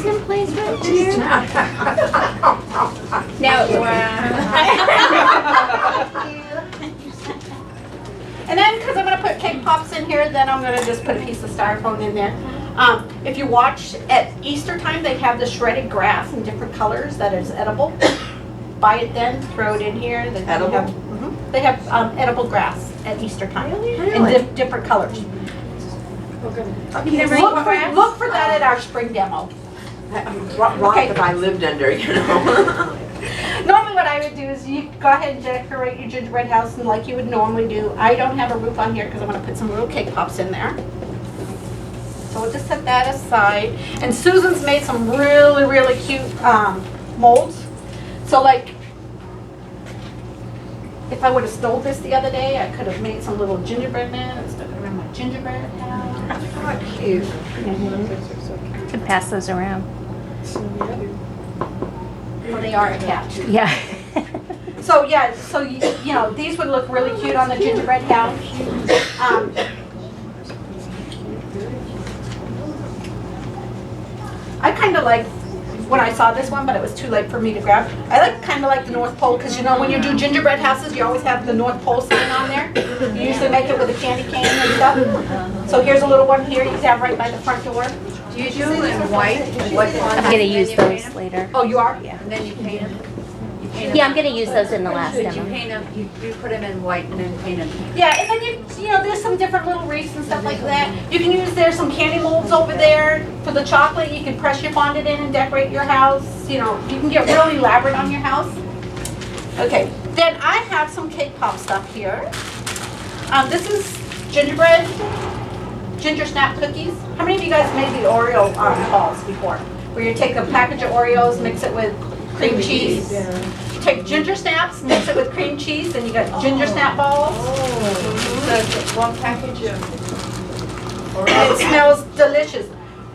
in place right there. Now, And then, because I'm going to put cake pops in here, then I'm going to just put a piece of styrofoam in there. If you watch at Easter time, they have the shredded grass in different colors that is edible. Buy it then, throw it in here. They Edible? They have edible grass at Easter time in different colors. Look for that at our spring demo. Rock that I lived under, you know. Normally what I would do is you go ahead and decorate your gingerbread house and like you would normally do. I don't have a roof on here because I'm going to put some little cake pops in there. So we'll just set that aside. And Susan's made some really, really cute molds. So like, if I would have stole this the other day, I could have made some little gingerbread men and stuck it around my gingerbread house. How cute. you can pass those around. Well, they are attached. Yeah. So yeah, so you know, these would look really cute on the gingerbread house. I kind of like when I saw this one, but it was too late for me to grab. I kind of like the North Pole because you know when you do gingerbread houses, you always have the North Pole sign on there. You usually make it with a candy cane and stuff. So here's a little one here you can have right by the front door. Do you do in white? I'm gonna use those later. Oh, you are? Yeah. And then you paint them? Yeah, I'm gonna use those in the last You demo. paint them, you put them in white and then paint them. Yeah, and then you know, there's some different little wreaths and stuff like that. You can use, there's some candy molds over there for the chocolate. You can press your fondant in and decorate your house. You know, you can get really elaborate on your house. Okay, then I have some cake pop stuff here. This is gingerbread, ginger snap cookies. How many of you guys made the Oreo balls before? Where you take a package of Oreos, mix it with cream cheese. Take ginger snaps, mix it with cream cheese, then you got ginger snap balls. So it's one package of And it smells delicious.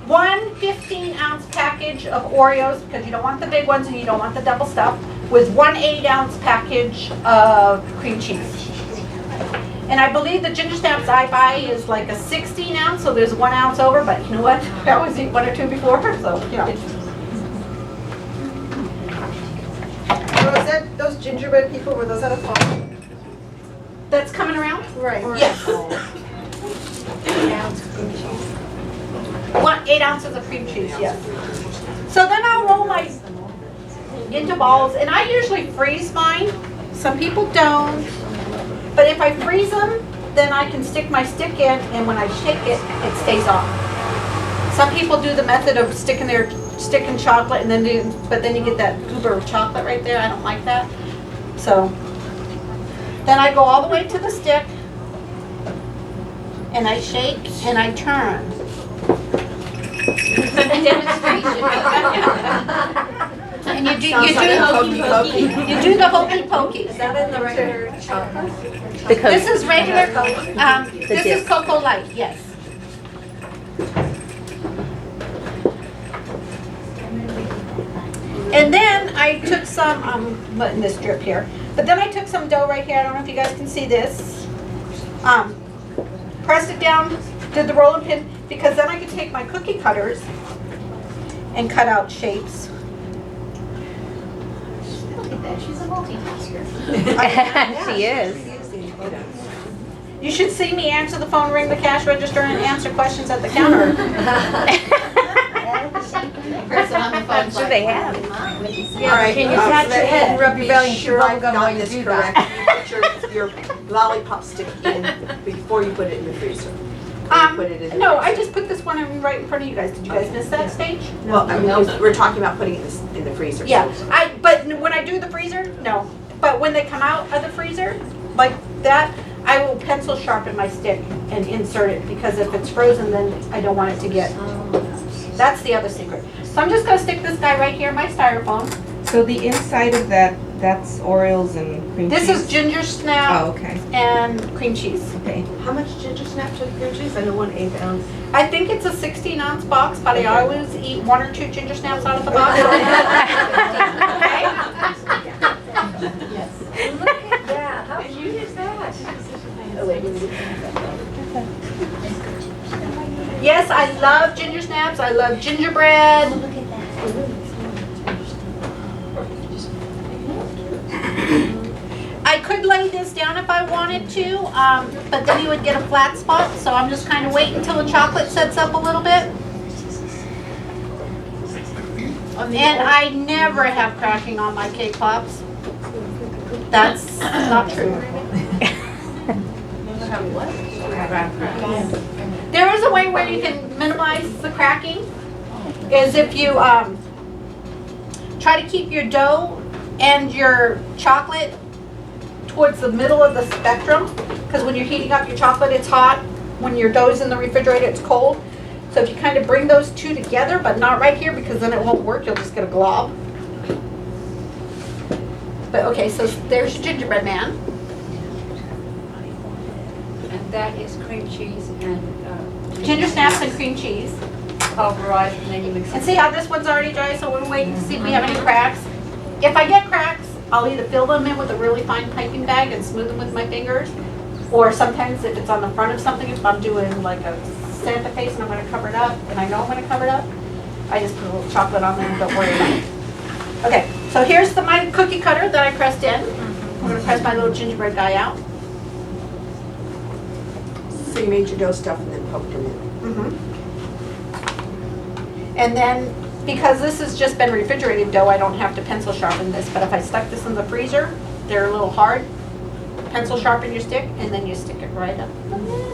One 15-ounce package of Oreos, because you don't want the big ones and you don't want the double stuff, with one 8-ounce package of cream cheese. And I believe the ginger snaps I buy is like a 16-ounce, so there's 1 ounce over, but you know what? I always eat 1 or 2 before, so, you know. So is that those gingerbread people, were those at a farm? That's coming around? Right. Yes. 8 ounces of cream cheese, yes. So then I'll roll my into balls, and I usually freeze mine. Some people don't, but if I freeze them, then I can stick my stick in, and when I shake it, it stays on. Some people do the method of sticking chocolate, and then but then you get that goober of chocolate right there. I don't like that. So then I go all the way to the stick, and I shake and I turn. Demonstration. And you do the hokey pokey. Is that in the regular chocolate? This is regular. This is Cocoa Light. Yes. And then I took some. I'm letting this drip here. But then I took some dough right here. I don't know if you guys can see this. Pressed it down. Did the rolling pin because then I could take my cookie cutters and cut out shapes. Look at that, she's a multitasker. She is. You should see me answer the phone, ring the cash register, and answer questions at the counter. I'm sure they have. All right. Can you pat your head and rub your belly and chew sure I've bubblegum while got you this do correct. that? Put your lollipop stick in before you put it in the freezer. Put it in the No, freezer. I just put this one in right in front of you guys. Did you guys miss that stage? Well, I mean, we're talking about putting it in the freezer. Yeah, but when I do the freezer, no. But when they come out of the freezer, like that, I will pencil sharpen my stick and insert it because if it's frozen, then I don't want it to get. That's the other secret. So I'm just gonna stick this guy right here, my styrofoam. So the inside of that, that's Oreos and cream cheese? This is ginger snap Oh, okay. and cream cheese. Okay. How much ginger snaps with cream cheese? I know 1 1/8 ounce. I think it's a 16-ounce box, but I always eat 1 or 2 ginger snaps out of the box. Okay? Yeah, how cute is that? Yes, I love ginger snaps. I love gingerbread. Look at that. I wanted to, but then you would get a flat spot, so I'm just kind of waiting until the chocolate sets up a little bit. And I never have cracking on my cake pops. That's not true. There is a way where you can minimize the cracking, is if you try to keep your dough and your chocolate towards the middle of the spectrum, because when you're heating up your chocolate, it's hot. When your dough's in the refrigerator, it's cold. So if you kind of bring those two together, but not right here, because then it won't work, you'll just get a glob. But okay, so there's your gingerbread man. And that is cream cheese and Ginger snaps and cream cheese. pulverized, and then you mix And it. see how this one's already dry, so we'll wait and see if we have any cracks. If I get cracks, I'll either fill them in with a really fine piping bag and smooth them with my fingers, or sometimes if it's on the front of something, if I'm doing like a Santa face and I'm gonna cover it up, and I know I'm gonna cover it up, I just put a little chocolate on there and don't worry about it. Okay, so here's my cookie cutter that I pressed in. I'm gonna press my little gingerbread guy out. So you made your dough stuff and then poked them in. And then, because this has just been refrigerated dough, I don't have to pencil sharpen this, but if I stuck this in the freezer, they're a little hard. Pencil sharpen your stick, and then you stick it right up.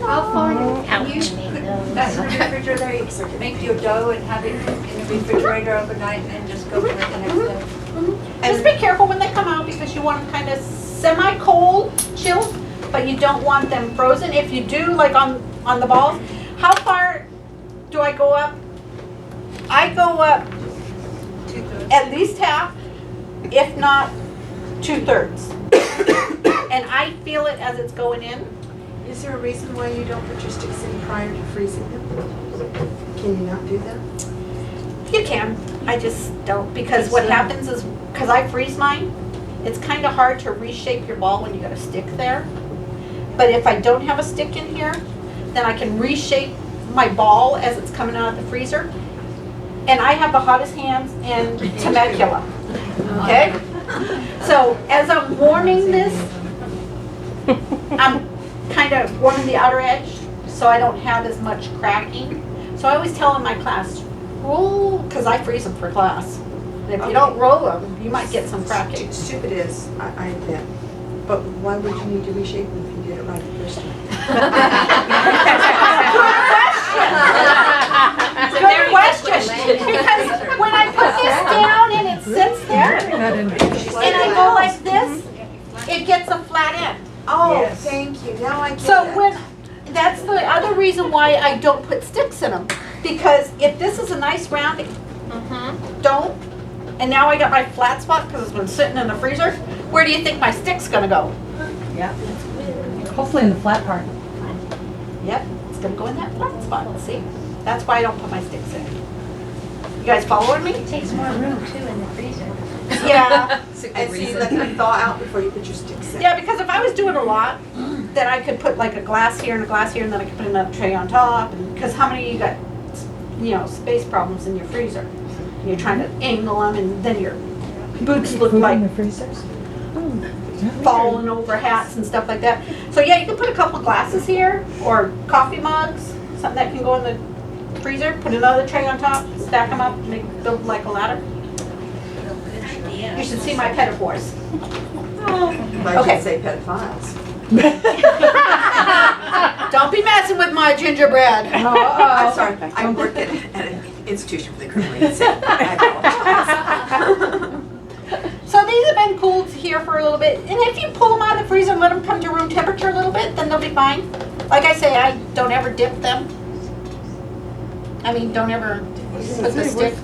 How far can you Ouch. put that in the refrigerator, make your dough and have it in the refrigerator overnight and then just go for it the next day? Just be careful when they come out, because you want them kind of semi-cold, chilled, but you don't want them frozen. If you do, like on the balls, how far do I go up? I go up at least half, if not 2/3. And I feel it as it's going in. Is there a reason why you don't put your sticks in prior to freezing them? Can you not do that? You can, I just don't, because what happens is, because I freeze mine, it's kind of hard to reshape your ball when you got a stick there. But if I don't have a stick in here, then I can reshape my ball as it's coming out of the freezer. And I have the hottest hands in Temecula, okay? So as I'm warming this, I'm kind of warming the outer edge so I don't have as much cracking. So I always tell in my class, roll, because I freeze them for class. And if you don't roll them, you might get some cracking. Stupid is, I admit, but why would you need to reshape them if you did it right the first time? Good question. Because when I put this down and it sits there, and I go like this, it gets a flat end. Oh, thank you, now I get it. So that's the other reason why I don't put sticks in them. Because if this is a nice round dough, and now I got my flat spot because it's been sitting in the freezer, where do you think my stick's gonna go? Yeah. Hopefully in the flat part. Yep, it's gonna go in that flat spot, see? That's why I don't put my sticks in. You guys following me? It takes more room too in the freezer. Yeah. And so you let them thaw out before you put your sticks in. Yeah, because if I was doing a lot, then I could put like a glass here and a glass here, and then I could put another tray on top. Because how many of you got, space problems in your freezer? You're trying to angle them, and then your boots look like falling over hats and stuff like that. So yeah, you can put a couple glasses here, or coffee mugs, something that can go in the freezer. Put another tray on top, stack them up, build like a ladder. You should see my pedophores. I Okay. should say pedophiles. Don't be messing with my gingerbread. I'm sorry, I work at an institution for the criminally insane. I apologize. So these have been cooled here for a little bit, and if you pull them out of the freezer and let them come to room temperature a little bit, then they'll be fine. Like I say, I don't ever dip them. I mean, don't ever put the stick.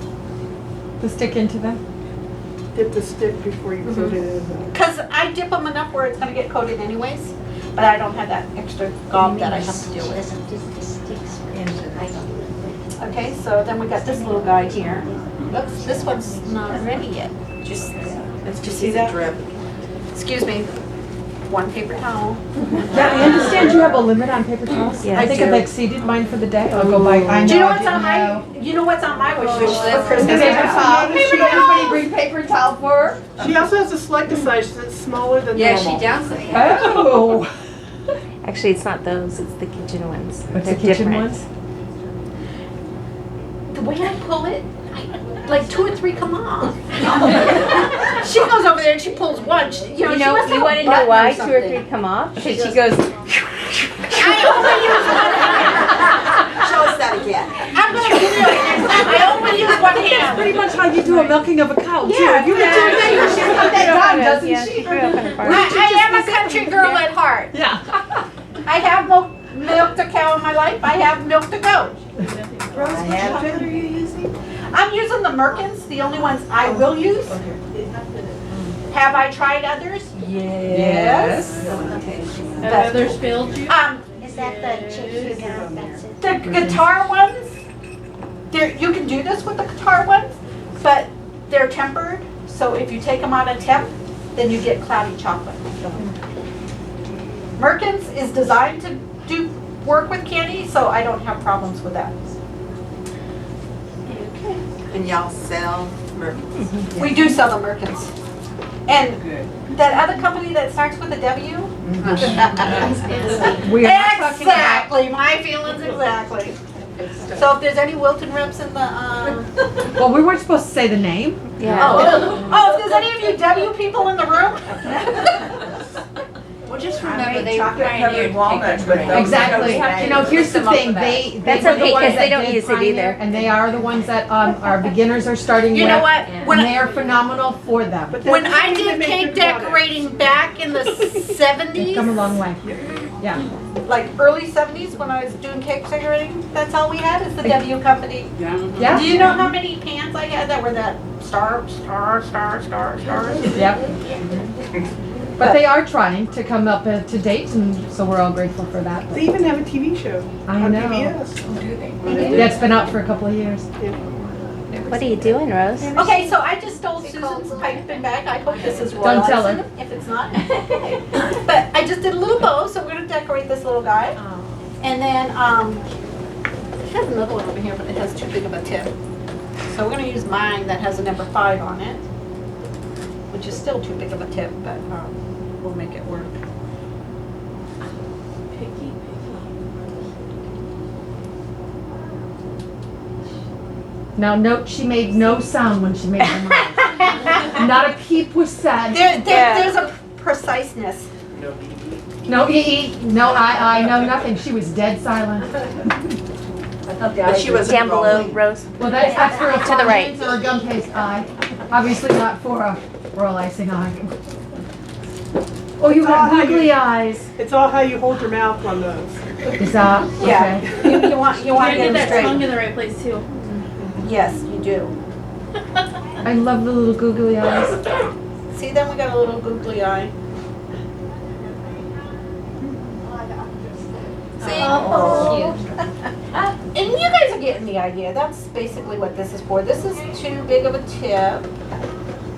The stick into them? Dip the stick before you put it in. Because I dip them enough where it's going to get coated anyways, but I don't have that extra gob that I have to deal with. Okay, so then we got this little guy here. Oops, this one's not ready yet. Let's just see that drip. Excuse me. 1 paper towel. Yeah, I understand you have a limit on paper towels. Yes. I think I've exceeded mine for the day. I'll go buy. I Do you know I what's on didn't my, know. you know what's on my wish list for list? Christmas? Paper towel. Paper Does towel. anybody bring paper towel for her? She also has to select a size that's smaller than Yeah, normal. she downsized. Oh. Actually, it's not those, it's the kitchen ones. What's They're the kitchen different. ones? The way I pull it, like 2 or 3 come off. She goes over there and she pulls one. She, you know, You she know, must have you a want to know button or why 2 or something. 3 come off? Because she just- goes, I only use one hand. Show us that again. I'm gonna give you I only use one hand. Pretty much how you do a milking of a cow too. Yeah, You yeah, can do yeah. that. She's got that down, doesn't yeah, she? she grew up on a farm. I am a country girl at heart. Yeah. I have milked a cow in my life. I have milked a goat. Rose, which chocolate are you using? I'm using the Merkins, the only ones I will use. Have I tried others? Yes. Have others failed you? Is that the chick you got? That's it. The guitar ones, you can do this with the guitar ones, but they're tempered. So if you take them out of temp, then you get cloudy chocolate. Merkins is designed to do work with candy, so I don't have problems with that. And y'all sell Merkins? We do sell the Merkins. And that other company that starts with a W? We are not talking about. Exactly, my feelings exactly. So if there's any Wilton reps in the, Well, we weren't supposed to say the name. Yeah. oh, if there's any of you W people in the room? Well, just I remember made they chocolate pioneered covered walnuts with gingerbread. those. Exactly. You know, here's the thing. They That's were the okay, 'cause ones they that don't did use it pioneer, either. and they are the ones that our beginners are starting You with. know what? When And I- they are phenomenal for them. But When that's I the way they did make cake good products. decorating back in the They've come a 70s, long way. Yeah. like early 70s when I was doing cake decorating, that's all we had is the W company. Yeah. Do you know how many pans I had that were that stars? Yep. But they are trying to come up to date, and so we're all grateful for that. They even have a TV show I on know. PBS. Yeah, it's been out for a couple of years. What are you doing, Rose? Okay, so I just stole Susan's piping bag. I hope this is royal Don't tell her. icing. If it's not. But I just did a little bow, so we're gonna decorate this little guy. And then, it has another one over here, but it has too big of a tip. So we're gonna use mine that has a number 5 on it, which is still too big of a tip, but, we'll make it work. Now note, she made no sound when she made her mouth. Not a peep was said. There's a preciseness. No ee, no I, no nothing. She was dead silent. But she wasn't Down below, rolling. Rose. Well, that's for a To the right. fondant or a gum paste eye. Obviously not for a royal icing eye. Oh, you got googly eyes. It's all how you hold your mouth on those. Is that, Yeah. okay. You want to You get get them that tongue straight. in the right place too. Yes, you do. I love the little googly eyes. See, then we got a little googly eye. See? Oh, And you guys are getting the idea. That's basically what this is for. This is too big of a tip,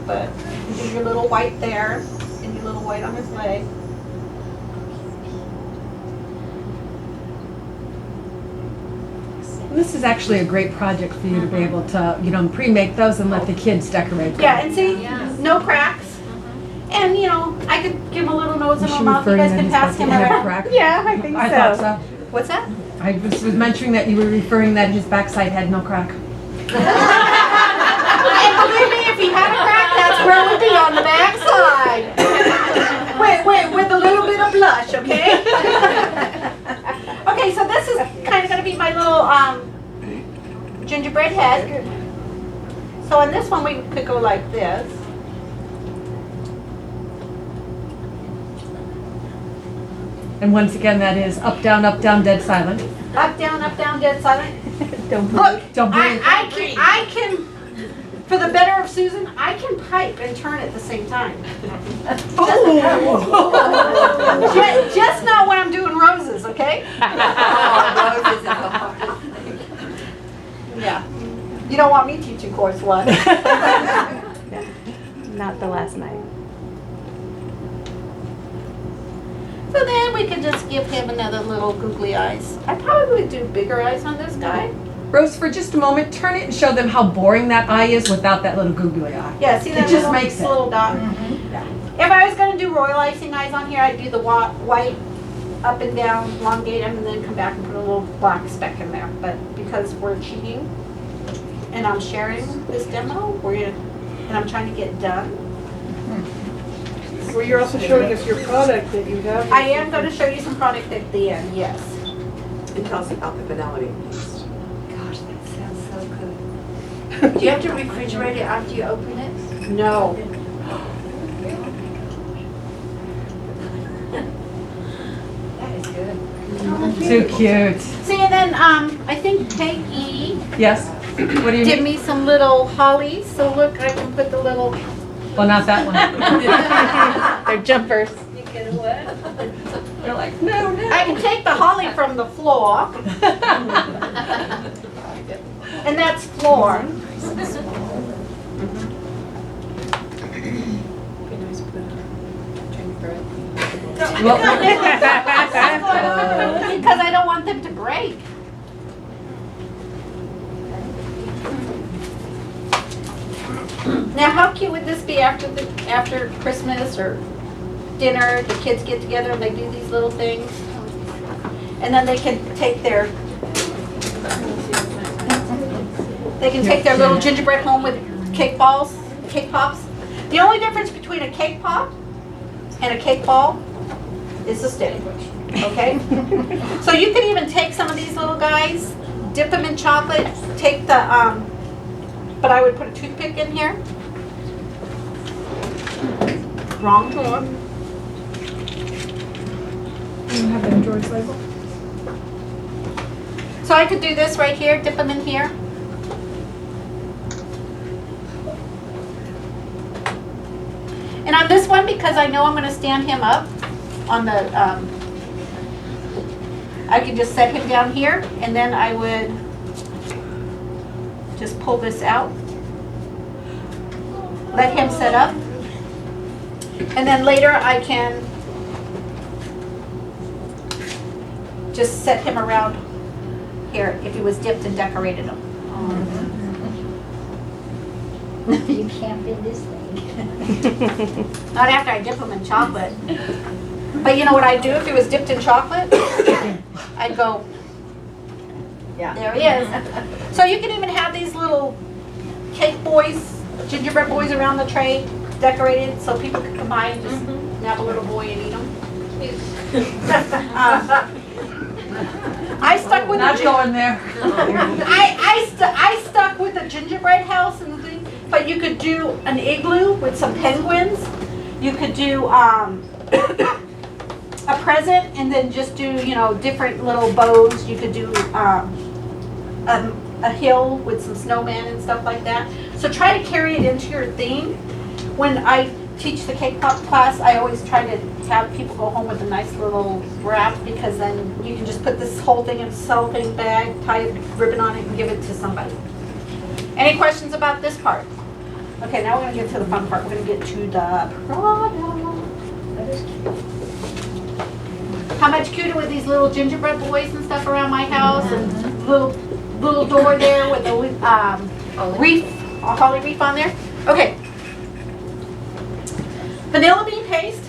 but you do your little white there and your little white on his leg. This is actually a great project for you to be able to, you know, pre-make those and let the kids decorate them. Yeah, and see, no cracks. And you know, I could give him a little nose Was and a she mouth. You referring guys that can his pass him backside had around. crack? Yeah, I think I thought so. What's that? I was mentioning that you were referring that his backside had no crack. And believe me, if he had a crack, that's where it would be, on the backside. With a little bit of blush, okay? Okay, so this is kind of going to be my little gingerbread head. So on this one, we could go like this. And once again, that is up, down, dead silent. Up, down, dead silent. don't Look, Don't breathe. I can, for the better of Susan, I can pipe and turn at the same time. Just not when I'm doing roses, okay? Oh, Rose is at the heart. Yeah. You don't want me teaching course one. Not the last night. So then we can just give him another little googly eyes. I probably would do bigger eyes on this guy. Rose, for just a moment, turn it and show them how boring that eye is without that little googly eye. Yeah, see that It just little, makes it. little dot? Yeah. If I was gonna do royal icing eyes on here, I'd do the white up and down, elongate them, and then come back and put a little black speck in there. But because we're cheating and I'm sharing this demo, and I'm trying to get done, Well, you're also showing us your product that you have. I am gonna show you some product at the end, yes. And tell us about the vanilla bean paste. Gosh, that sounds so good. Do you have to refrigerate it after you open it? No. That is good. Too cute. See, and then, I think Peggy Yes? What do you did need? me some little hollies, so look, I can put the little, Well, not that one. They're jumpers. you get a what? They're like, no, no. I can take the holly from the floor, and that's floor. Because I don't want them to break. Now, how cute would this be after Christmas or dinner? The kids get together and they do these little things, and then they can take their little gingerbread home with cake balls, cake pops. The only difference between a cake pop and a cake ball is the stick. Okay? So you can even take some of these little guys, dip them in chocolate, take the, but I would put a toothpick in here. Wrong tool. You have the George label? So I could do this right here, dip them in here. And on this one, because I know I'm going to stand him up on the, I could just set him down here, and then I would just pull this out. Let him set up. And then later I can just set him around here if he was dipped and decorated him. You can't fit this thing. Not after I dip him in chocolate. But you know what I'd do if he was dipped in chocolate? I'd go, Yeah. there he is. So you can even have these little cake boys, gingerbread boys around the tray, decorated, so people can come by and just nab a little boy and eat them. I stuck with Not the going there. I stuck with the gingerbread house and the thing, but you could do an igloo with some penguins. You could do a present and then just do, you know, different little bows. You could do a hill with some snowmen and stuff like that. So try to carry it into your theme. When I teach the cake pop class, I always try to have people go home with a nice little wrap, because then you can just put this whole thing in a cellophane bag, tie a ribbon on it, and give it to somebody. Any questions about this part? Okay, now we're going to get to the fun part. We're going to get to the product. How much cuter with these little gingerbread boys and stuff around my house, and little door there with a wreath, a holly wreath on there. Okay. Vanilla bean paste,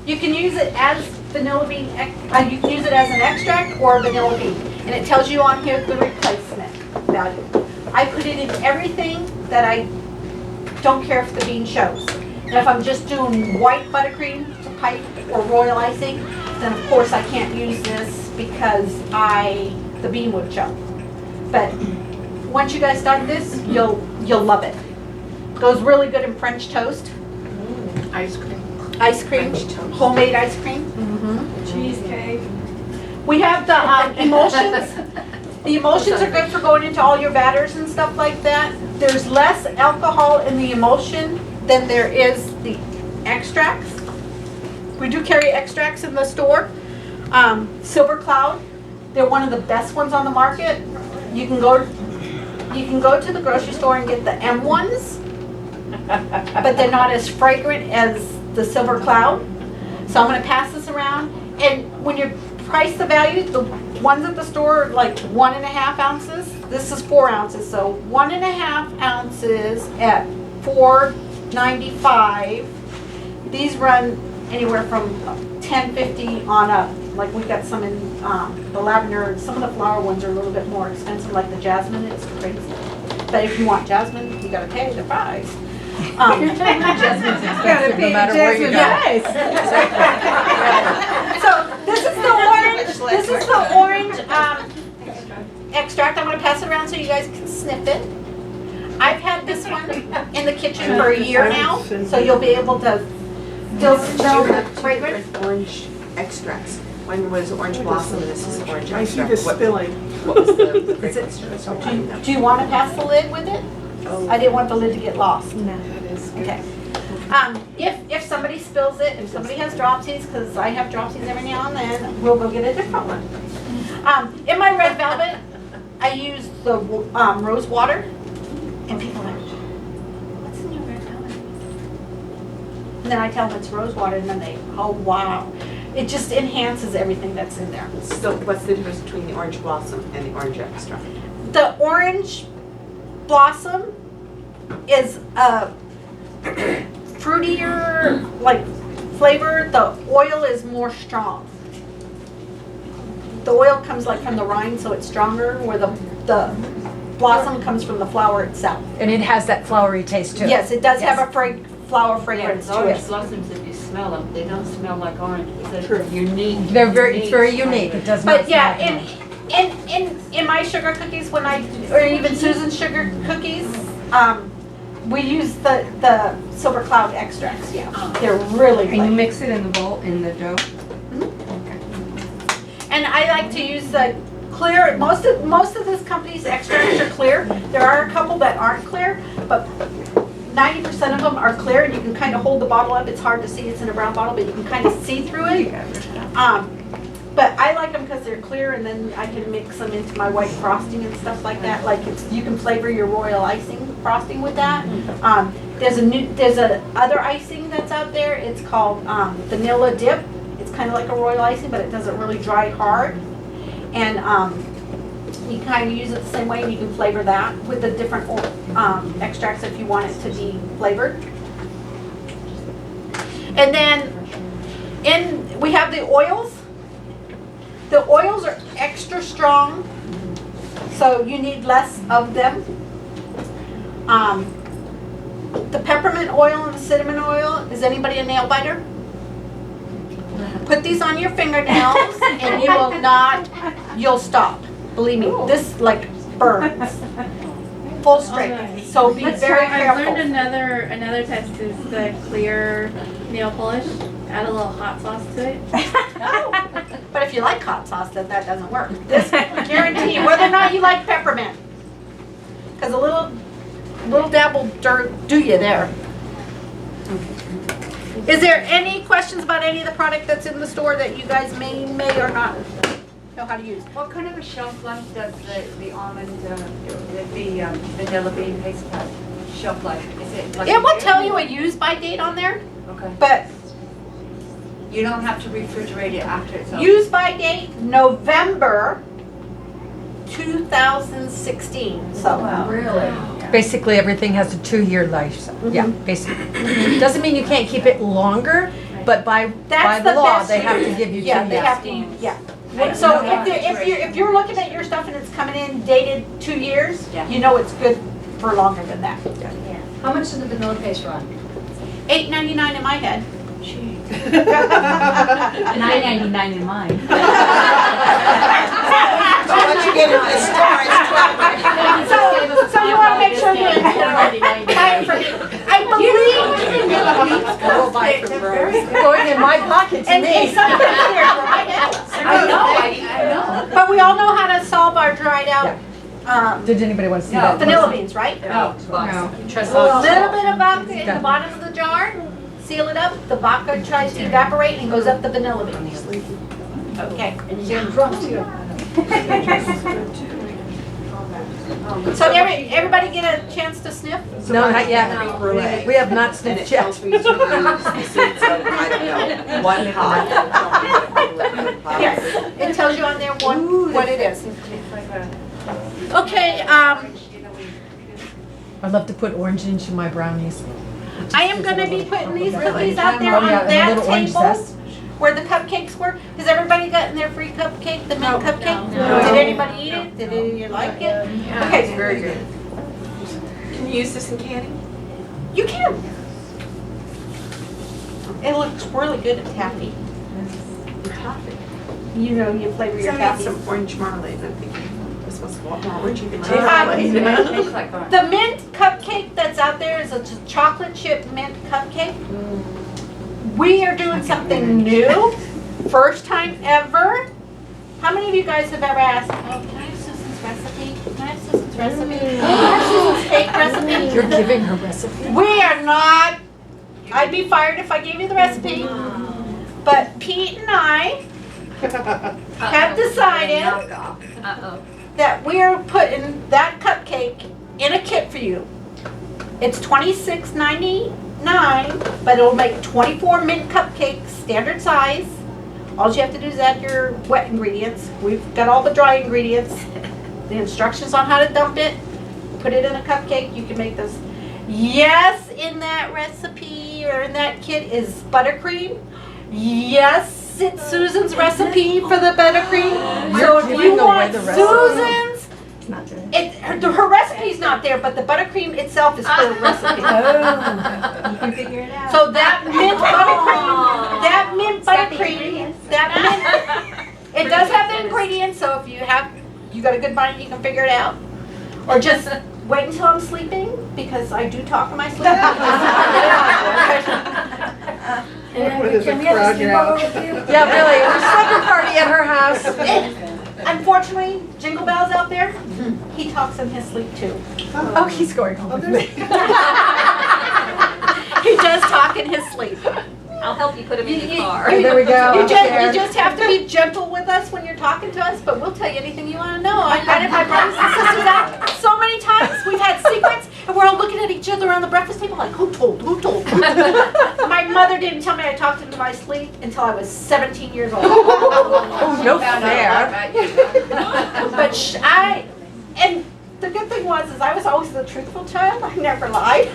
you can use it as vanilla bean, you can use it as an extract or a vanilla bean. And it tells you on here the replacement value. I put it in everything that I don't care if the bean shows. And if I'm just doing white buttercream to pipe or royal icing, then of course I can't use this because the bean would show. But once you guys start this, you'll love it. Goes really good in French toast. Ice cream. Ice cream, homemade ice cream. Cheesecake. We have the emulsions. The emulsions are good for going into all your batters and stuff like that. There's less alcohol in the emulsion than there is the extracts. We do carry extracts in the store. Silver Cloud, they're one of the best ones on the market. You can go to the grocery store and get the M ones, but they're not as fragrant as the Silver Cloud. So I'm going to pass this around. and when you price the value, the ones at the store are like 1.5 ounces. This is 4 ounces, so 1.5 ounces at $4.95. These run anywhere from $10.50 on up. Like we got some in the lavender. Some of the flower ones are a little bit more expensive, like the jasmine. It's crazy. But if you want jasmine, you gotta pay the price. Jasmine's expensive no matter where you go. Yes. So this is the orange. This is the orange extract. I'm gonna pass it around so you guys can sniff it. I've had this one in the kitchen for a year now, so you'll be able to still smell the fragrance. Orange extracts. One was orange blossom, and this is orange I see extract. this spilling. What was the fragrance? Do you want to pass the lid with it? I didn't want the lid to get lost. No. Okay. If somebody spills it, if somebody has dropsies, because I have dropsies every now and then, we'll go get a different one. In my red velvet, I use the rose water, and people are like, what's in your red velvet? And then I tell them it's rose water, and then they, oh wow. It just enhances everything that's in there. So what's the difference between the orange blossom and the orange extract? The orange blossom is a fruitier like flavor. The oil is more strong. The oil comes like from the rind, so it's stronger, where the blossom comes from the flower itself. And it has that flowery taste too. Yes, it does have a flower Yeah, fragrance it's to orange it. blossoms, if you smell them, they don't smell like orange. It's a unique. It's very unique. It does not But yeah, smell like in my sugar cookies, or even Susan's sugar cookies, we use the silver cloud extracts. Yeah, they're really And you good. mix it in the bowl, in the dough? And I like to use the clear. Most of this company's extracts are clear. There are a couple that aren't clear, but 90% of them are clear, and you can kind of hold the bottle up. It's hard to see; it's in a brown bottle, but you can kind of see through it. But I like them because they're clear, and then I can mix them into my white frosting and stuff like that. Like you can flavor your royal icing frosting with that. There's a other icing that's out there. It's called vanilla dip. It's kind of like a royal icing, but it doesn't really dry hard. And you kind of use it the same way, and you can flavor that with the different extracts if you want it to be flavored. And then we have the oils. The oils are extra strong, so you need less of them. The peppermint oil and the cinnamon oil, is anybody a nail biter? Put these on your fingernails and you will not, you'll stop. Believe me, this like burns. Full strength, so be very I've learned careful. another test is the clear nail polish. Add a little hot sauce to it. But if you like hot sauce, that doesn't work. This guarantee, whether or not you like peppermint, because a little dab will do you there. Is there any questions about any of the product that's in the store that you guys may or not know how to use? What kind of a shelf life does the almond, the vanilla bean paste have? Shelf life? Is it like It will year? tell you a use by date on there, Okay. but You don't have to refrigerate it after it's over? use by date November 2016. So Really? Basically, everything has a 2-year life. So, yeah, basically. Doesn't mean you can't keep it longer, but by that's the the law, best they have to use. give you 2 Yeah, years. they have to use, yeah. So if you're looking at your stuff and it's coming in dated 2 years, Yeah. you know it's good for longer than that. How much does the vanilla paste run? $8.99 in my head. $9.99 in mine. So once you get into the store, it's $12. So you want to make sure you're I believe. We'll buy from Rose. Going in my pocket to And me. something's here, right? I know. But we all know how to solve our dried out Did anybody want to see No. that? vanilla beans, right? No. A little bit of vodka in the bottom of the jar, seal it up, the vodka tries to evaporate and goes up the vanilla beans. Okay. So everybody get a chance to sniff? No, not yet. Brulee. We have not And it sniffed yet. tells me to use the seeds of, I don't know, one pot. of what it is. Okay, I'd love to put orange into my brownies. I am gonna be putting these cookies out there on Oh, yeah, and a that little orange table zest. where the cupcakes were. Has everybody gotten their free cupcake, the mint cupcake? No. Did anybody eat it? Did you like it? Okay, Very good. Can you use this in candy? you can. It looks really good at taffy. You know, you flavor your Some had taffy. some orange marmalade, I'm thinking this was a lot more orangey than Tastes like orange. The mint cupcake that's out there is a chocolate chip mint cupcake. We are doing something new, first time ever. How many of you guys have ever asked, oh, can I have Susan's recipe? Can I have Susan's recipe? Can I have Susan's cake recipe? You're giving her recipe. We are not, I'd be fired if I gave you the recipe. But Pete and I have decided Uh-oh. that we are putting that cupcake in a kit for you. It's $26.99, but it'll make 24 mint cupcakes, standard size. All you have to do is add your wet ingredients. We've got all the dry ingredients, the instructions on how to dump it, put it in a cupcake. You can make this. Yes, in that recipe or in that kit is buttercream. Yes, it's Susan's recipe for the buttercream. So if you giving away want the recipe. Susan's, her recipe's not there, but the buttercream itself is her recipe. You can figure it out. So that mint buttercream, it does have the ingredients, so if you got a good mind, you can figure it out. Or just wait until I'm sleeping, because I do talk in my sleep. Can we have a sleepover with you? Yeah, really. We're supper party at her house. Unfortunately, Jingle Bell's out there, he talks in his sleep too. Oh, he's going home with me. He does talk in his sleep. I'll help you put him in the car. There we go. You just have to be gentle with us when you're talking to us, but we'll tell you anything you want to know. I've had it my brothers and sisters out so many times. We've had secrets, and we're all looking at each other around the breakfast table like, who told? Who told? My mother didn't tell me I talked into my sleep until I was 17 years old. Oh, no fair. But and the good thing was I was always the truthful child. I never lied,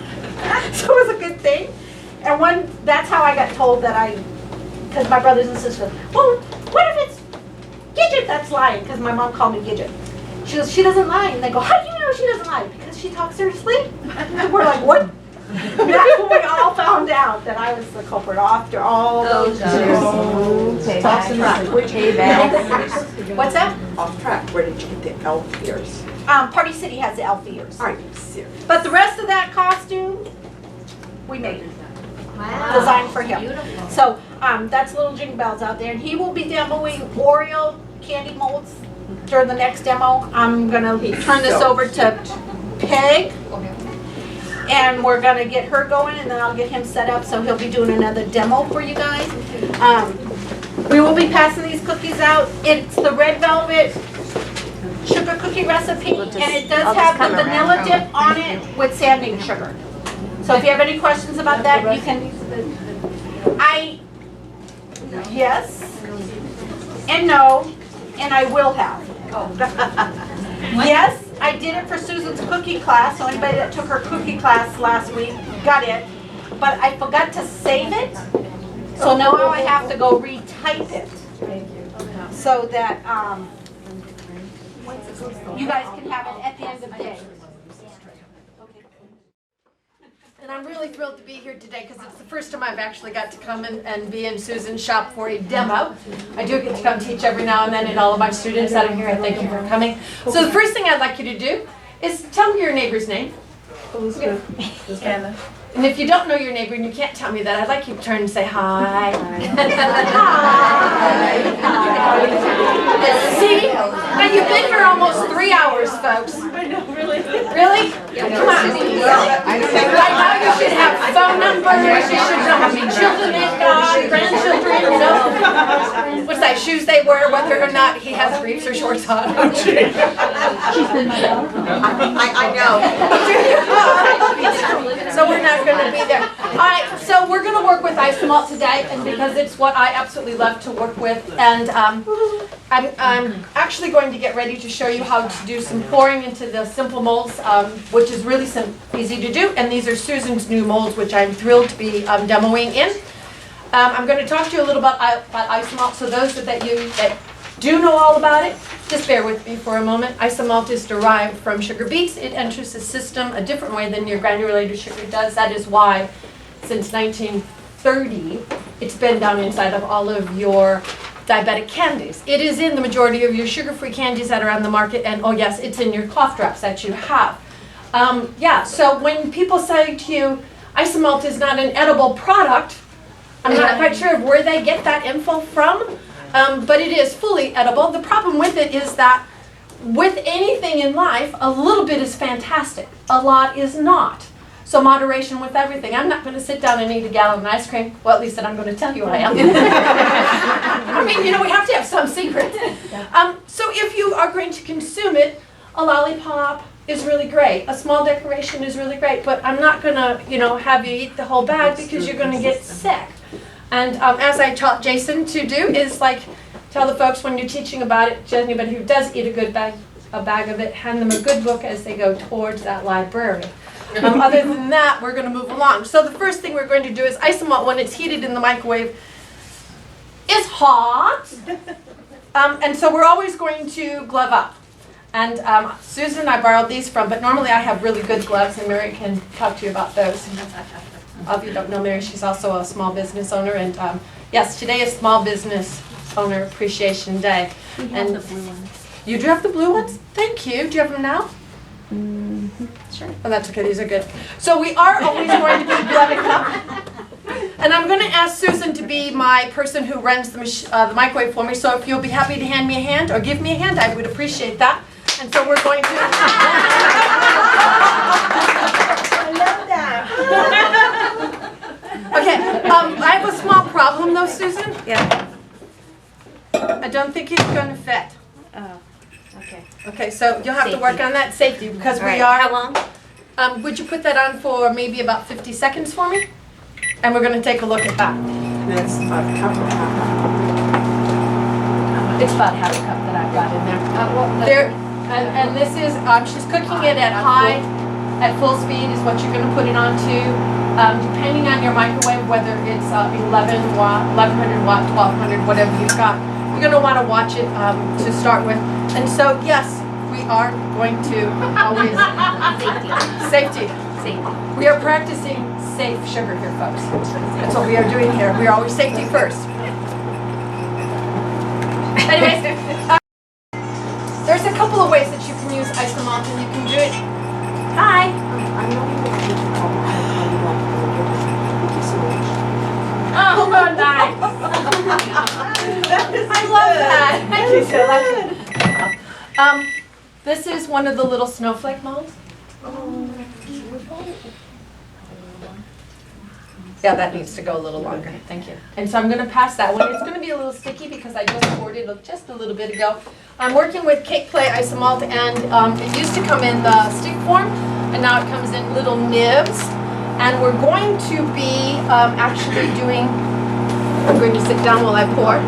so it was a good thing. And that's how I got told that because my brothers and sisters, well, what if it's Gidget that's lying? Because my mom called me Gidget. She goes, she doesn't lie. And they go, how do you know she doesn't lie? Because she talks her to sleep. And we're like, what? That's when we all found out that I was the culprit after all those years. Talks in the sleep. What's that? Off track, where did you get the elf ears? Party City has the elf ears. Are you serious? But the rest of that costume, we made. Wow. Designed for him. Beautiful. So that's little Jingle Bells out there, and he will be demoing Oreo candy molds during the next demo. I'm gonna turn this over to Peg, and we're gonna get her going, and then I'll get him set up so he'll be doing another demo for you guys. We will be passing these cookies out. It's the red velvet sugar cookie recipe, and it does have the vanilla dip on it with sanding sugar. So if you have any questions about that, you can. Yes, and no, and I will have. Yes, I did it for Susan's cookie class, so anybody that took her cookie class last week got it, but I forgot to save it, so now I have to go retype it. So that you guys can have it at the end of the day. And I'm really thrilled to be here today because it's the first time I've actually got to come and be in Susan's shop for a demo. I do get to come teach every now and then, and all of my students out of here, I thank you for coming. So the first thing I'd like you to do is tell me your neighbor's name. Elizabeth. Anna. And if you don't know your neighbor and you can't tell me that, I'd like you to turn and say hi. Hi. See? Now you've been here almost 3 hours, folks. I know, really. Really? Come on. Right now you should have phone numbers, you should know how many children they've got, grandchildren, you know. What's that, shoes they wear, whether or not he has briefs or shorts on. I know. So we're not going to be there. All right, so we're going to work with isomalt today, and because it's what I absolutely love to work with. And I'm actually going to get ready to show you how to do some pouring into the simple molds, which is really easy to do. And these are Susan's new molds, which I'm thrilled to be demoing in. I'm going to talk to you a little about isomalt. So those that do know all about it, just bear with me for a moment. Isomalt is derived from sugar beets. It enters the system a different way than your granulated sugar does. That is why, since 1930, it's been down inside of all of your diabetic candies. It is in the majority of your sugar-free candies that are on the market, and oh yes, it's in your cough drops that you have. So when people say to you, isomalt is not an edible product, I'm not quite sure of where they get that info from, but it is fully edible. The problem with it is that with anything in life, a little bit is fantastic. A lot is not. So moderation with everything. I'm not going to sit down and eat a gallon of ice cream. Well, at least that I'm going to tell you I am. I mean, we have to have some secret. So if you are going to consume it, a lollipop is really great. A small decoration is really great. But I'm not going to, have you eat the whole bag because you're going to get sick. And as I taught Jason to do is tell the folks when you're teaching about it, anybody who does eat a bag of it, hand them a good book as they go towards that library. Other than that, we're going to move along. So the first thing we're going to do is isomalt, when it's heated in the microwave, is hot. And so we're always going to glove up. And Susan I borrowed these from, but normally I have really good gloves, and Mary can talk to you about those. All of you don't know Mary, she's also a small business owner. And yes, today is Small Business Owner Appreciation Day. And the blue ones. You do have the blue ones? Thank you. Do you have them now? Sure. Oh, that's okay. These are good. So we are always going to be gloving up. And I'm going to ask Susan to be my person who runs the microwave for me. So if you'll be happy to hand me a hand or give me a hand, I would appreciate that. And so we're going to... I love that. Okay. I have a small problem though, Susan. Yeah. I don't think it's going to fit. Oh, okay. Okay, so you'll have to work on that safety because we are... How long? Would you put that on for maybe about 50 seconds for me? And we're going to take a look at that. That's a cup of It's about half a cup that I've got in there. And this is, she's cooking it at full speed is what you're going to put it on to. Depending on your microwave, whether it's 1100 watt, 1200, whatever you've got, you're going to want to watch it to start with. And so, yes, we are going to always... Safety. We are practicing safe sugar here, folks. That's what we are doing here. We are always safety first. Anyways, there's a couple of ways that you can use isomalt, and you can do it. Hi. Oh, nice. I love that. Thank you so much. This is one of the little snowflake molds. Yeah, that needs to go a little longer. Thank you. And so I'm going to pass that one. It's going to be a little sticky because I just poured it just a little bit ago. I'm working with cake clay isomalt, and it used to come in the stick form, and now it comes in little nibs. And we're going to be actually doing, I'm going to sit down while I pour.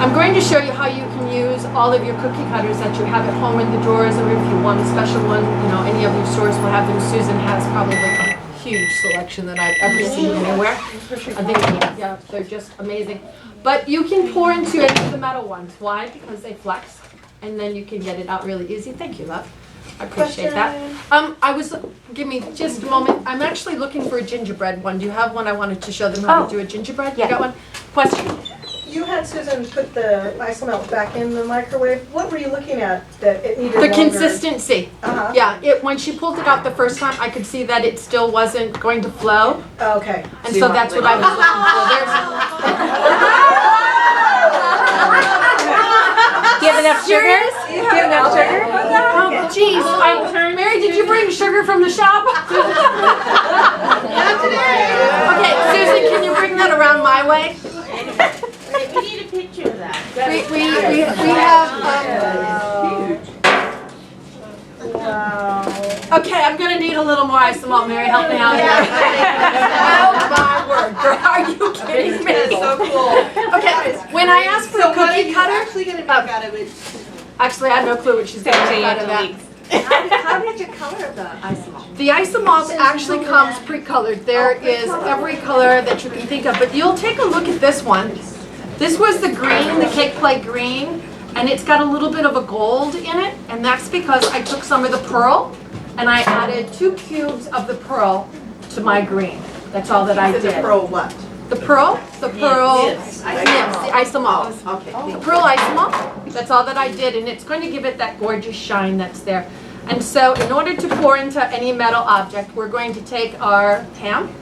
I'm going to show you how you can use all of your cookie cutters that you have at home in the drawers, or if you want a special one, any of your stores will have them. Susan has probably a huge selection that I've ever seen anywhere. I think, yeah, they're just amazing. But you can pour into any of the metal ones. Why? Because they flex, and then you can get it out really easy. Thank you, love. I appreciate that. Give me just a moment. I'm actually looking for a gingerbread one. Do you have one? I wanted to show them how to do a gingerbread. Yeah. You got one? Question. You had Susan put the isomalt back in the microwave. What were you looking at that it needed The longer? consistency. Uh-huh. Yeah, when she pulled it out the first time, I could see that it still wasn't going to flow. Okay. And so that's what I was looking for. Do you have enough sugar? Do you have enough sugar? Oh, jeez. Mary, did you bring sugar from the shop? Okay, Susan, can you bring that around my way? We need a picture of that. We have... Wow. Okay, I'm going to need a little more isomalt. Mary, help me out here. Oh, my word. board. Are you kidding me? That is so cool. Okay, when I asked for a So what are cookie you cutter, actually gonna make out of it? actually I had no clue what she's going to make out of that. How did you color the isomalt? The isomalt actually comes pre-colored. There is every color that you can think of, but you'll take a look at this one. This was the green, the cake plate green, and it's got a little bit of a gold in it, and that's because I took some of the pearl and I added 2 cubes of the pearl to my green. That's all that I did. The pearl what? The pearl, Nibs. the isomalt. Okay. The pearl isomalt, that's all that I did, and it's going to give it that gorgeous shine that's there. And so in order to pour into any metal object, we're going to take our ham,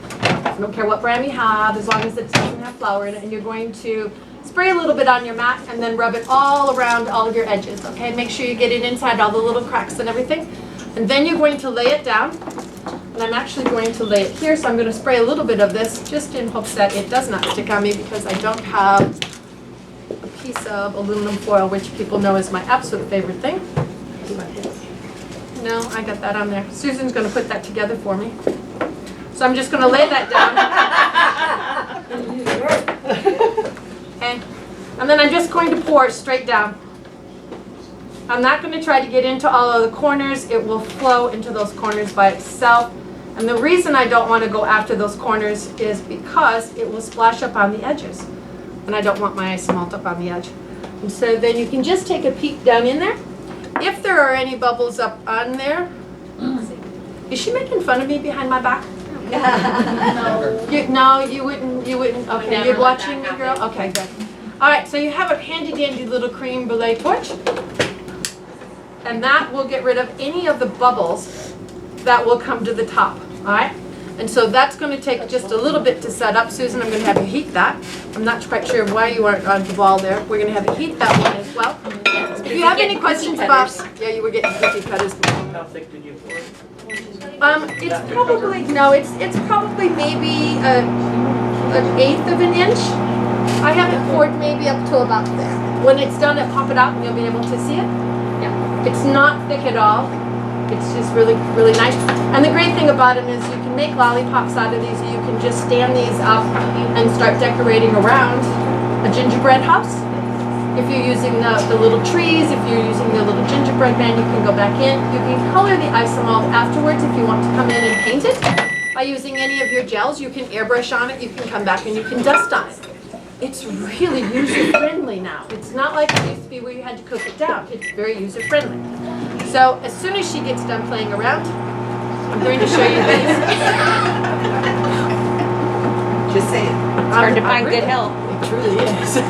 I don't care what brand you have, as long as it doesn't have flour in it, and you're going to spray a little bit on your mat and then rub it all around all of your edges, okay? Make sure you get it inside all the little cracks and everything. And then you're going to lay it down, and I'm actually going to lay it here, so I'm going to spray a little bit of this just in hopes that it does not stick on me because I don't have a piece of aluminum foil, which people know is my absolute favorite thing. No, I got that on there. Susan's going to put that together for me. So I'm just going to lay that down. Okay. And then I'm just going to pour straight down. I'm not going to try to get into all of the corners. It will flow into those corners by itself. And the reason I don't want to go after those corners is because it will splash up on the edges. And I don't want my isomalt up on the edge. And so then you can just take a peek down in there. If there are any bubbles up on there, is she making fun of me behind my back? No, you wouldn't. Okay, you're watching me, girl. Okay, good. All right, so you have a handy dandy little creme brulee torch, and that will get rid of any of the bubbles that will come to the top. All right, and so that's going to take just a little bit to set up. Susan, I'm going to have you heat that. I'm not quite sure why you aren't on the ball there. We're going to have you heat that one as well. If you have any questions about, yeah, you were getting cookie cutters. How thick did you pour it? It's probably maybe an 1/8 of an inch. I have it poured maybe up to about there. When it's done, I pop it out and you'll be able to see it. Yeah. It's not thick at all. It's just really, really nice. And the great thing about it is you can make lollipops out of these. You can just stand these up and start decorating around a gingerbread house. If you're using the little trees, if you're using the little gingerbread man, you can go back in. You can color the isomalt afterwards if you want to come in and paint it. By using any of your gels, you can airbrush on it, you can come back and you can dust on it. It's really user-friendly now. It's not like it used to be where you had to cook it down. It's very user-friendly. So as soon as she gets done playing around, I'm going to show you these. Just saying. It's hard to find good help. It truly is.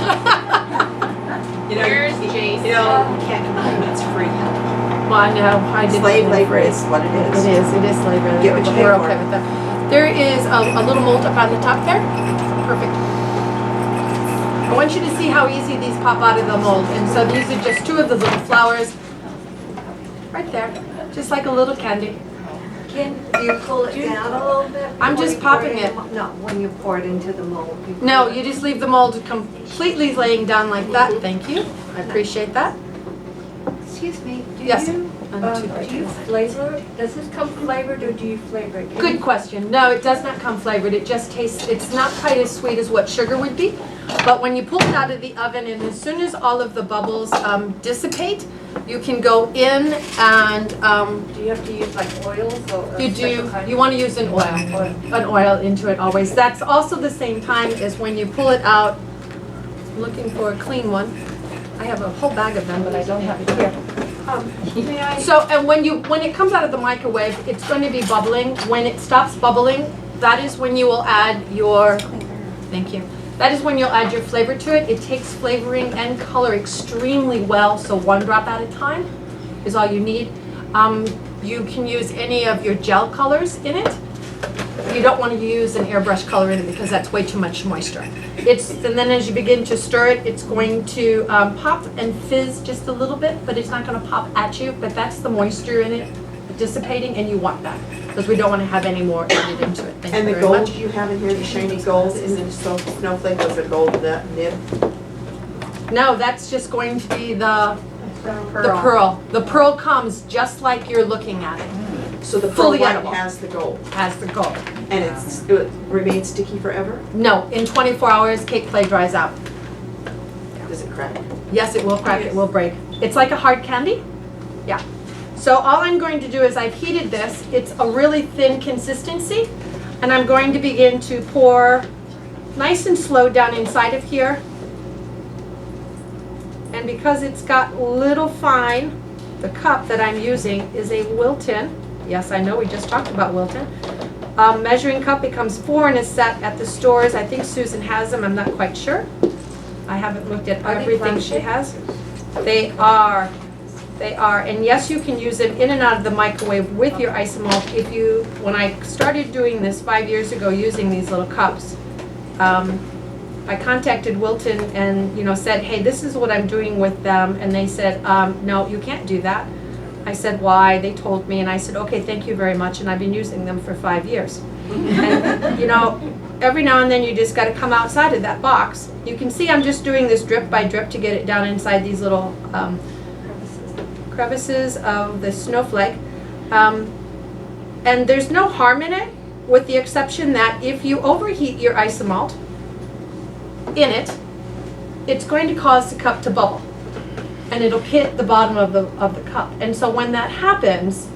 Where's Jason? You can't complain, it's free. Well, I know, I did. Slave labor is what it is. It is slave labor. Get what you but pay we're for. okay with that. There is a little mold up on the top there. Perfect. I want you to see how easy these pop out of the mold. And so these are just 2 of the little flowers. Right there. Just like a little candy. Do you pull it down a little bit? I'm before just you pour popping it. No, when you pour it into the mold. No, you just leave the mold completely laying down like that. Thank you. I appreciate that. Excuse me, do Yes. you flavor it? Does this come flavored or do you flavor it? Good question. No, it does not come flavored. It just tastes, it's not quite as sweet as what sugar would be. But when you pull it out of the oven and as soon as all of the bubbles dissipate, you can go in and Do you have to use like oils or? you do, you want to use an oil into it always. That's also the same time as when you pull it out, I'm looking for a clean one. I have a whole bag of them, but I don't have it here. May I? So, and when it comes out of the microwave, it's going to be bubbling. When it stops bubbling, that is when you will add your, thank you. That is when you'll add your flavor to it. It takes flavoring and color extremely well, so 1 drop at a time is all you need. You can use any of your gel colors in it. You don't want to use an airbrush color in it because that's way too much moisture. And then as you begin to stir it, it's going to pop and fizz just a little bit, but it's not going to pop at you. But that's the moisture in it dissipating, and you want that because we don't want to have any more added into it. Thank And you the very gold much. you have in here, the shiny gold, is it snowflake with a gold nib? No, that's just going to be the pearl. The pearl comes just like you're looking at it. So the fully Pro One edible. has the gold, Has the gold. and it remains sticky forever? No, in 24 hours, cake clay dries out. Does it crack? Yes, it will crack, it will break. It's like a hard candy. Yeah. So all I'm going to do is I've heated this. It's a really thin consistency. And I'm going to begin to pour nice and slow down inside of here. And because it's got little fine, the cup that I'm using is a Wilton. Yes, I know, we just talked about Wilton. Measuring cup, it comes 4 in a set at the stores. I think Susan has them, I'm not quite sure. I haven't looked at everything she has. They are. They are. And yes, you can use them in and out of the microwave with your isomalt. When I started doing this 5 years ago using these little cups, I contacted Wilton and said, hey, this is what I'm doing with them. And they said, no, you can't do that. I said, why? They told me. And I said, okay, thank you very much. And I've been using them for 5 years. And, every now and then you just got to come outside of that box. You can see I'm just doing this drip by drip to get it down inside these little crevices of the snowflake. And there's no harm in it, with the exception that if you overheat your isomalt in it, it's going to cause the cup to bubble. And it'll hit the bottom of the cup. And so when that happens,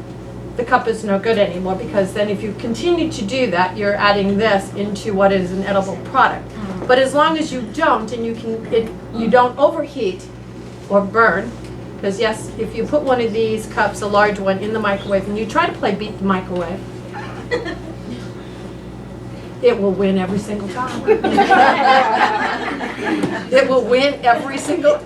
the cup is no good anymore, because then if you continue to do that, you're adding this into what is an edible product. But as long as you don't, and you don't overheat or burn, because yes, if you put one of these cups, a large one, in the microwave, and you try to beat the microwave, it will win every single time. It will win every single.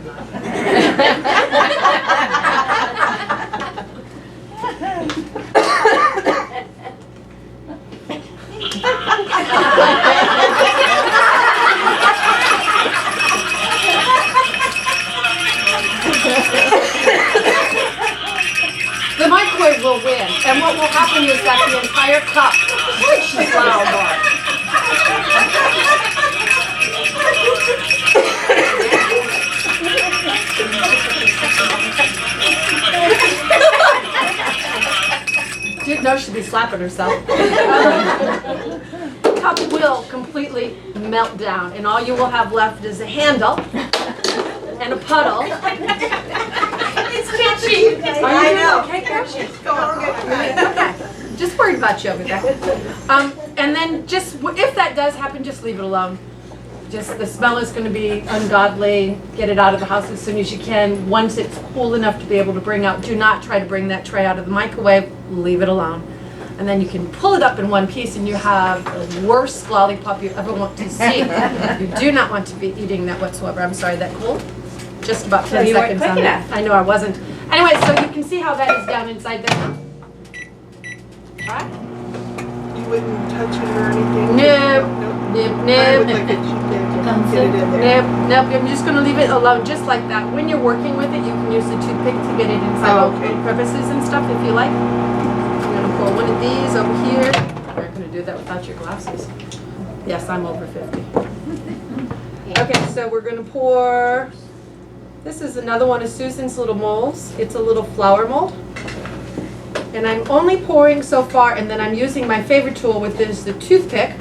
The microwave will win, and what will happen is that the entire cup will flour. Didn't know she'd be slapping herself. The cup will completely melt down, and all you will have left is a handle and a puddle. It's sketchy. I know. Okay, Carberry? Go on, Okay. Just worried about you over there. And then just, if that does happen, just leave it alone. Just, the smell is going to be ungodly. Get it out of the house as soon as you can. Once it's cool enough to be able to bring out, do not try to bring that tray out of the microwave. Leave it alone. And then you can pull it up in one piece and you have the worst lollipop you ever want to see. You do not want to be eating that whatsoever. I'm sorry, that cool? Just about 10 you weren't seconds quick on that. enough. I know I wasn't. Anyway, so you can see how that is down inside there. All right? You wouldn't touch it or anything? Nope. Nope. Nope, I would nope. like it to get it in there. Nope, I'm just going to leave it alone just like that. When you're working with it, you can use the toothpick to get it inside Oh, all the okay. crevices and stuff if you like. I'm going to pour one of these over here. You're not going to do that without your glasses. Yes, I'm over 50. Okay, so we're going to pour, this is another one of Susan's little molds. It's a little flower mold. And I'm only pouring so far, and then I'm using my favorite tool, which is the toothpick.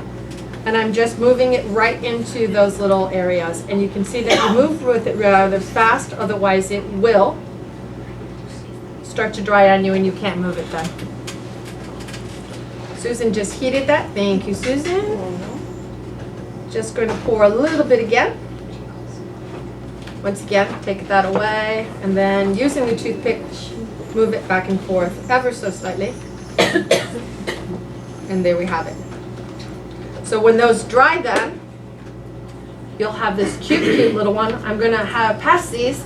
And I'm just moving it right into those little areas. And you can see that you move with it rather fast, otherwise it will start to dry on you and you can't move it then. Susan just heated that. Thank you, Susan. Just going to pour a little bit again. Once again, take that away. And then using the toothpick, move it back and forth ever so slightly. And there we have it. So when those dry then, you'll have this cute, cute little one. I'm going to pass these,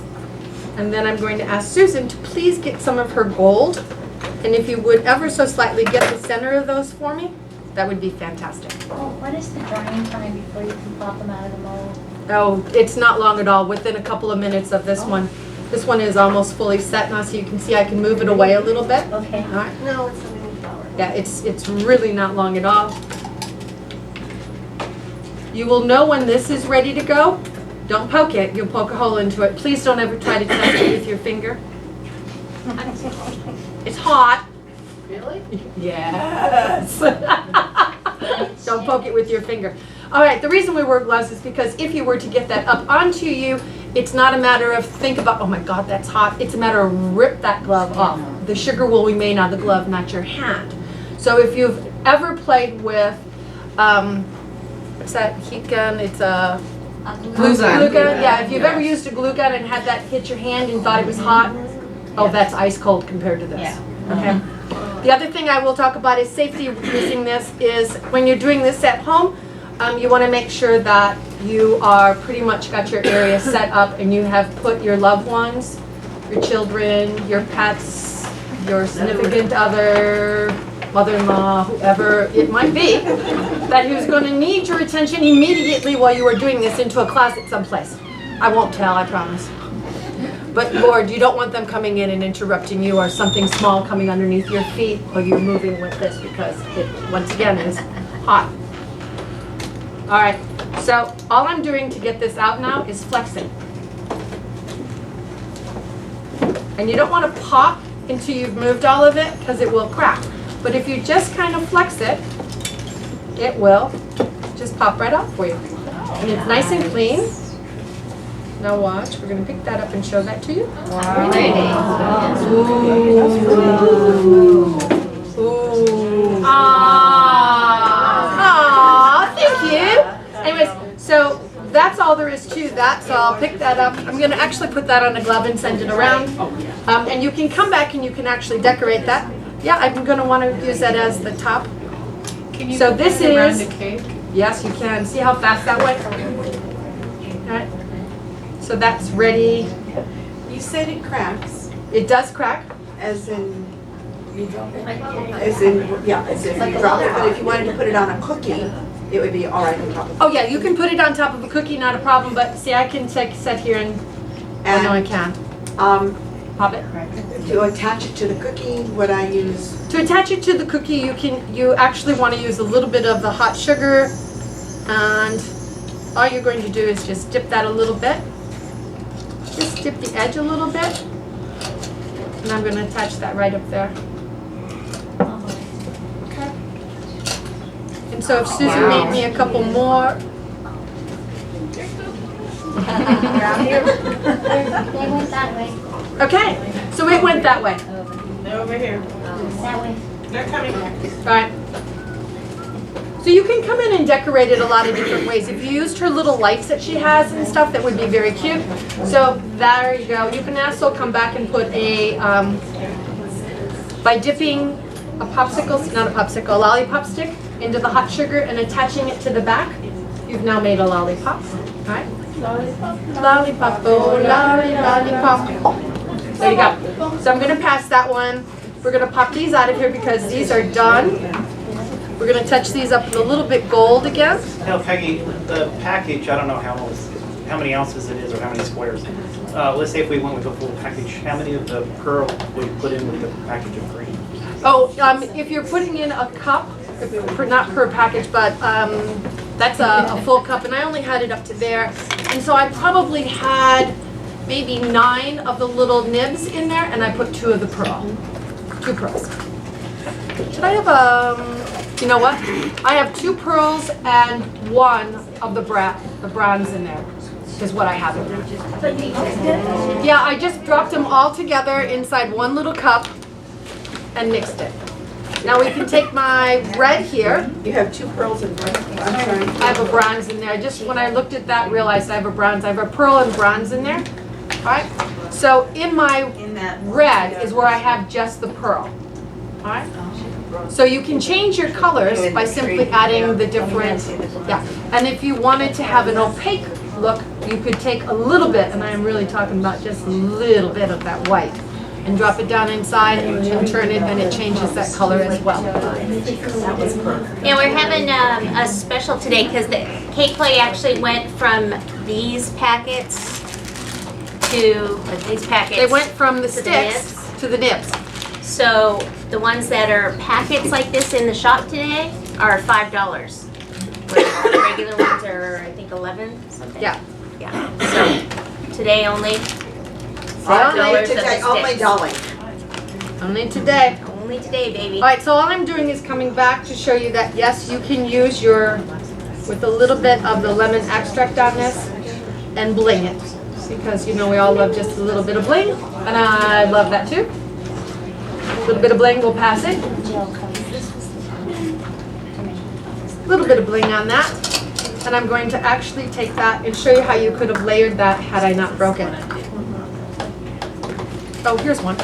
and then I'm going to ask Susan to please get some of her gold. And if you would ever so slightly get the center of those for me, that would be fantastic. Oh, what is the drying time before you can pop them out of the mold? Oh, it's not long at all, within a couple of minutes of this one. This one is almost fully set now, so you can see I can move it away a little bit. Okay. All right. No, it's a mini flower. Yeah, it's really not long at all. You will know when this is ready to go. Don't poke it, you'll poke a hole into it. Please don't ever try to touch it with your finger. It's hot. Really? Yes. Don't poke it with your finger. All right, the reason we wear gloves is because if you were to get that up onto you, it's not a matter of think about, oh my God, that's hot. It's a matter of rip that glove off. The sugar will remain on the glove, not your hand. So if you've ever played with, what's that heat gun? It's a glue gun. Yeah, if you've ever used a glue gun and had that hit your hand and thought it was hot, oh, that's ice cold compared to this. Okay. The other thing I will talk about is safety using this is when you're doing this at home, you want to make sure that you are pretty much got your area set up and you have put your loved ones, your children, your pets, your significant other, mother-in-law, whoever it might be, that who's going to need your attention immediately while you are doing this into a closet someplace. I won't tell, I promise. But Lord, you don't want them coming in and interrupting you or something small coming underneath your feet or you're moving with this because it, once again, is hot. All right, so all I'm doing to get this out now is flexing. And you don't want to pop until you've moved all of it because it will crack. But if you just kind of flex it, it will just pop right off for you. And it's nice and clean. Now watch, we're going to pick that up and show that to you. Wow. Ooh. Ooh. Aww, thank you. Anyways, so that's all there is to that, so I'll pick that up. I'm going to actually put that on a glove and send it around. And you can come back and you can actually decorate that. Yeah, I'm going to want to use that as the top. Can you so this is around the cake? Yes, you can. See how fast that went? All right. So that's ready. You said it cracks, It does crack. as in, you drop it? As in, yeah, as if you drop it, but if you wanted to put it on a cookie, it would be all right on top of it. Oh yeah, you can put it on top of a cookie, not a problem, but see, I can set here and, oh no, I can't. Pop it. To attach it to the cookie, would I use? To attach it to the cookie, you actually want to use a little bit of the hot sugar, and all you're going to do is just dip that a little bit. Just dip the edge a little bit, and I'm going to attach that right up there. Okay. And so if Susan made me a couple more. They went that way. Okay, so it went that way. They're over here. That way. They're coming back. All right. So you can come in and decorate it a lot of different ways. If you used her little lights that she has and stuff, that would be very cute. So there you go. You can also come back and put a, by dipping a popsicle, not a popsicle, a lollipop stick into the hot sugar and attaching it to the back, you've now made a lollipop. All right? Lollipop, lollipop, oh, lollipop. There you go. So I'm going to pass that one. We're going to pop these out of here because these are done. We're going to touch these up with a little bit gold again. Now, Peggy, the package, I don't know how many ounces it is or how many squares. Let's say if we went with a full package, how many of the pearl would you put in with the package of green? Oh, if you're putting in a cup, not per package, but that's a full cup, and I only had it up to there. And so I probably had maybe 9 of the little nibs in there, and I put 2 of the pearl. 2 pearls. Should I have you know what? I have 2 pearls and 1 of the bronze in there, is what I have in there. Yeah, I just dropped them all together inside 1 little cup and mixed it. Now we can take my red here. You have 2 pearls and one, I'm sorry. I have a bronze in there. Just when I looked at that, realized I have a bronze. I have a pearl and bronze in there. All right. So in my red is where I have just the pearl. All right. So you can change your colors by simply adding the different, yeah. And if you wanted to have an opaque look, you could take a little bit, and I am really talking about just a little bit of that white, and drop it down inside and turn it, and it changes that color as well. Yeah, we're having a special today because the cake play actually went from these packets to these packets. They went from the to sticks to the nibs. So the ones that are packets like this in the shop today are $5. Where the regular ones are, I think, 11 something. Yeah. Yeah. So today only. Only today, only darling. Only today. Only today, baby. All right, so all I'm doing is coming back to show you that, yes, you can use your, with a little bit of the lemon extract on this and bling it. Because, you know, we all love just a little bit of bling, and I love that too. A little bit of bling, we'll pass it. A little bit of bling on that. And I'm going to actually take that and show you how you could have layered that had I not broken it. Oh, here's one.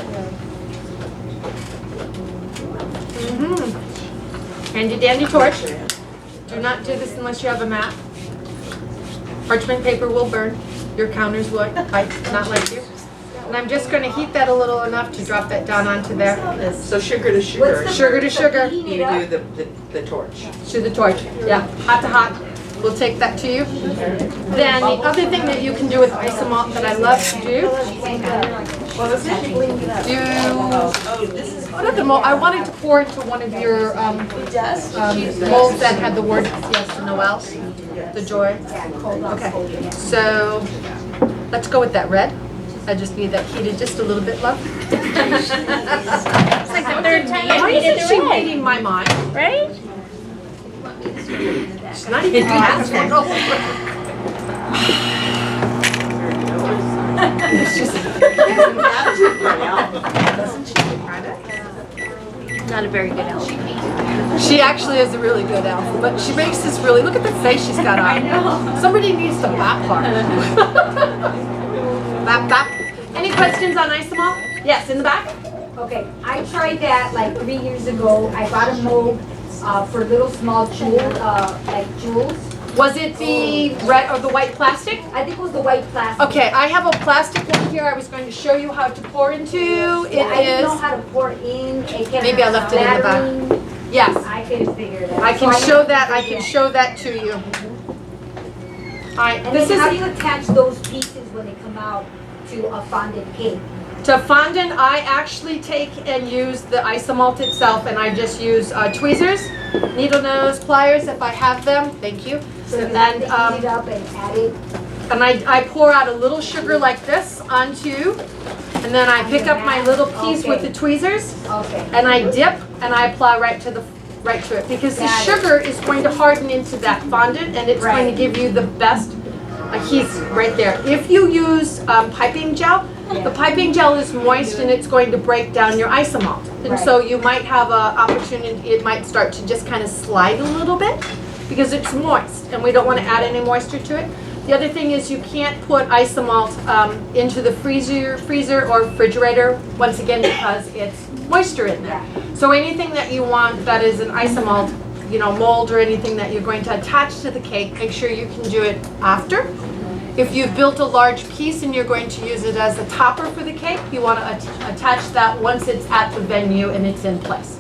Handy dandy torch. Do not do this unless you have a mat. Parchment paper will burn. Your counters would. I not like you. And I'm just going to heat that a little enough to drop that down onto there. So sugar to sugar. Sugar to sugar. You do the torch. To the torch. Yeah, hot to hot. We'll take that to you. Then the other thing that you can do with isomalt that I love to do. Nothing more. I wanted to pour into one of your molds that had the word yes to Noel, the joy. Okay, so let's go with that red. I just need that heated just a little bit, love. It's like the third time Why I needed isn't the she red, reading my mind? right? She's not even asking. Not a very good elf. She actually is a really good elf, but she makes this really, look at the face she's got on. I know. Somebody needs to bap her. Bap, bap. Any questions on isomalt? Yes, in the back? Okay, I tried that like 3 years ago. I got a mold for little small jewels, like jewels. Was it the red or the white plastic? I think it was the white plastic. Okay, I have a plastic one here I was going to show you how to pour into. Yeah, I didn't know how to pour in. Maybe I left it in the back. Yes. I couldn't figure it out. I can show that. I can show that to you. All right. And then how do you attach those pieces when they come out to a fondant cake? To fondant, I actually take and use the isomalt itself, and I just use tweezers, needle nose pliers if I have them. Thank you. So you have to heat it up and add it. And I pour out a little sugar like this onto, and then I pick up my little piece with the tweezers, and I dip and I apply right to it because the sugar is going to harden into that fondant, and it's going to give you the best heat right there. If you use piping gel, the piping gel is moist and it's going to break down your isomalt, and so you might have an opportunity. It might start to just kind of slide a little bit because it's moist, and we don't want to add any moisture to it. The other thing is you can't put isomalt into the freezer or refrigerator, once again, because it's moisture in there. So anything that you want that is an isomalt, you know, mold or anything that you're going to attach to the cake, make sure you can do it after. If you've built a large piece and you're going to use it as a topper for the cake, you want to attach that once it's at the venue and it's in place.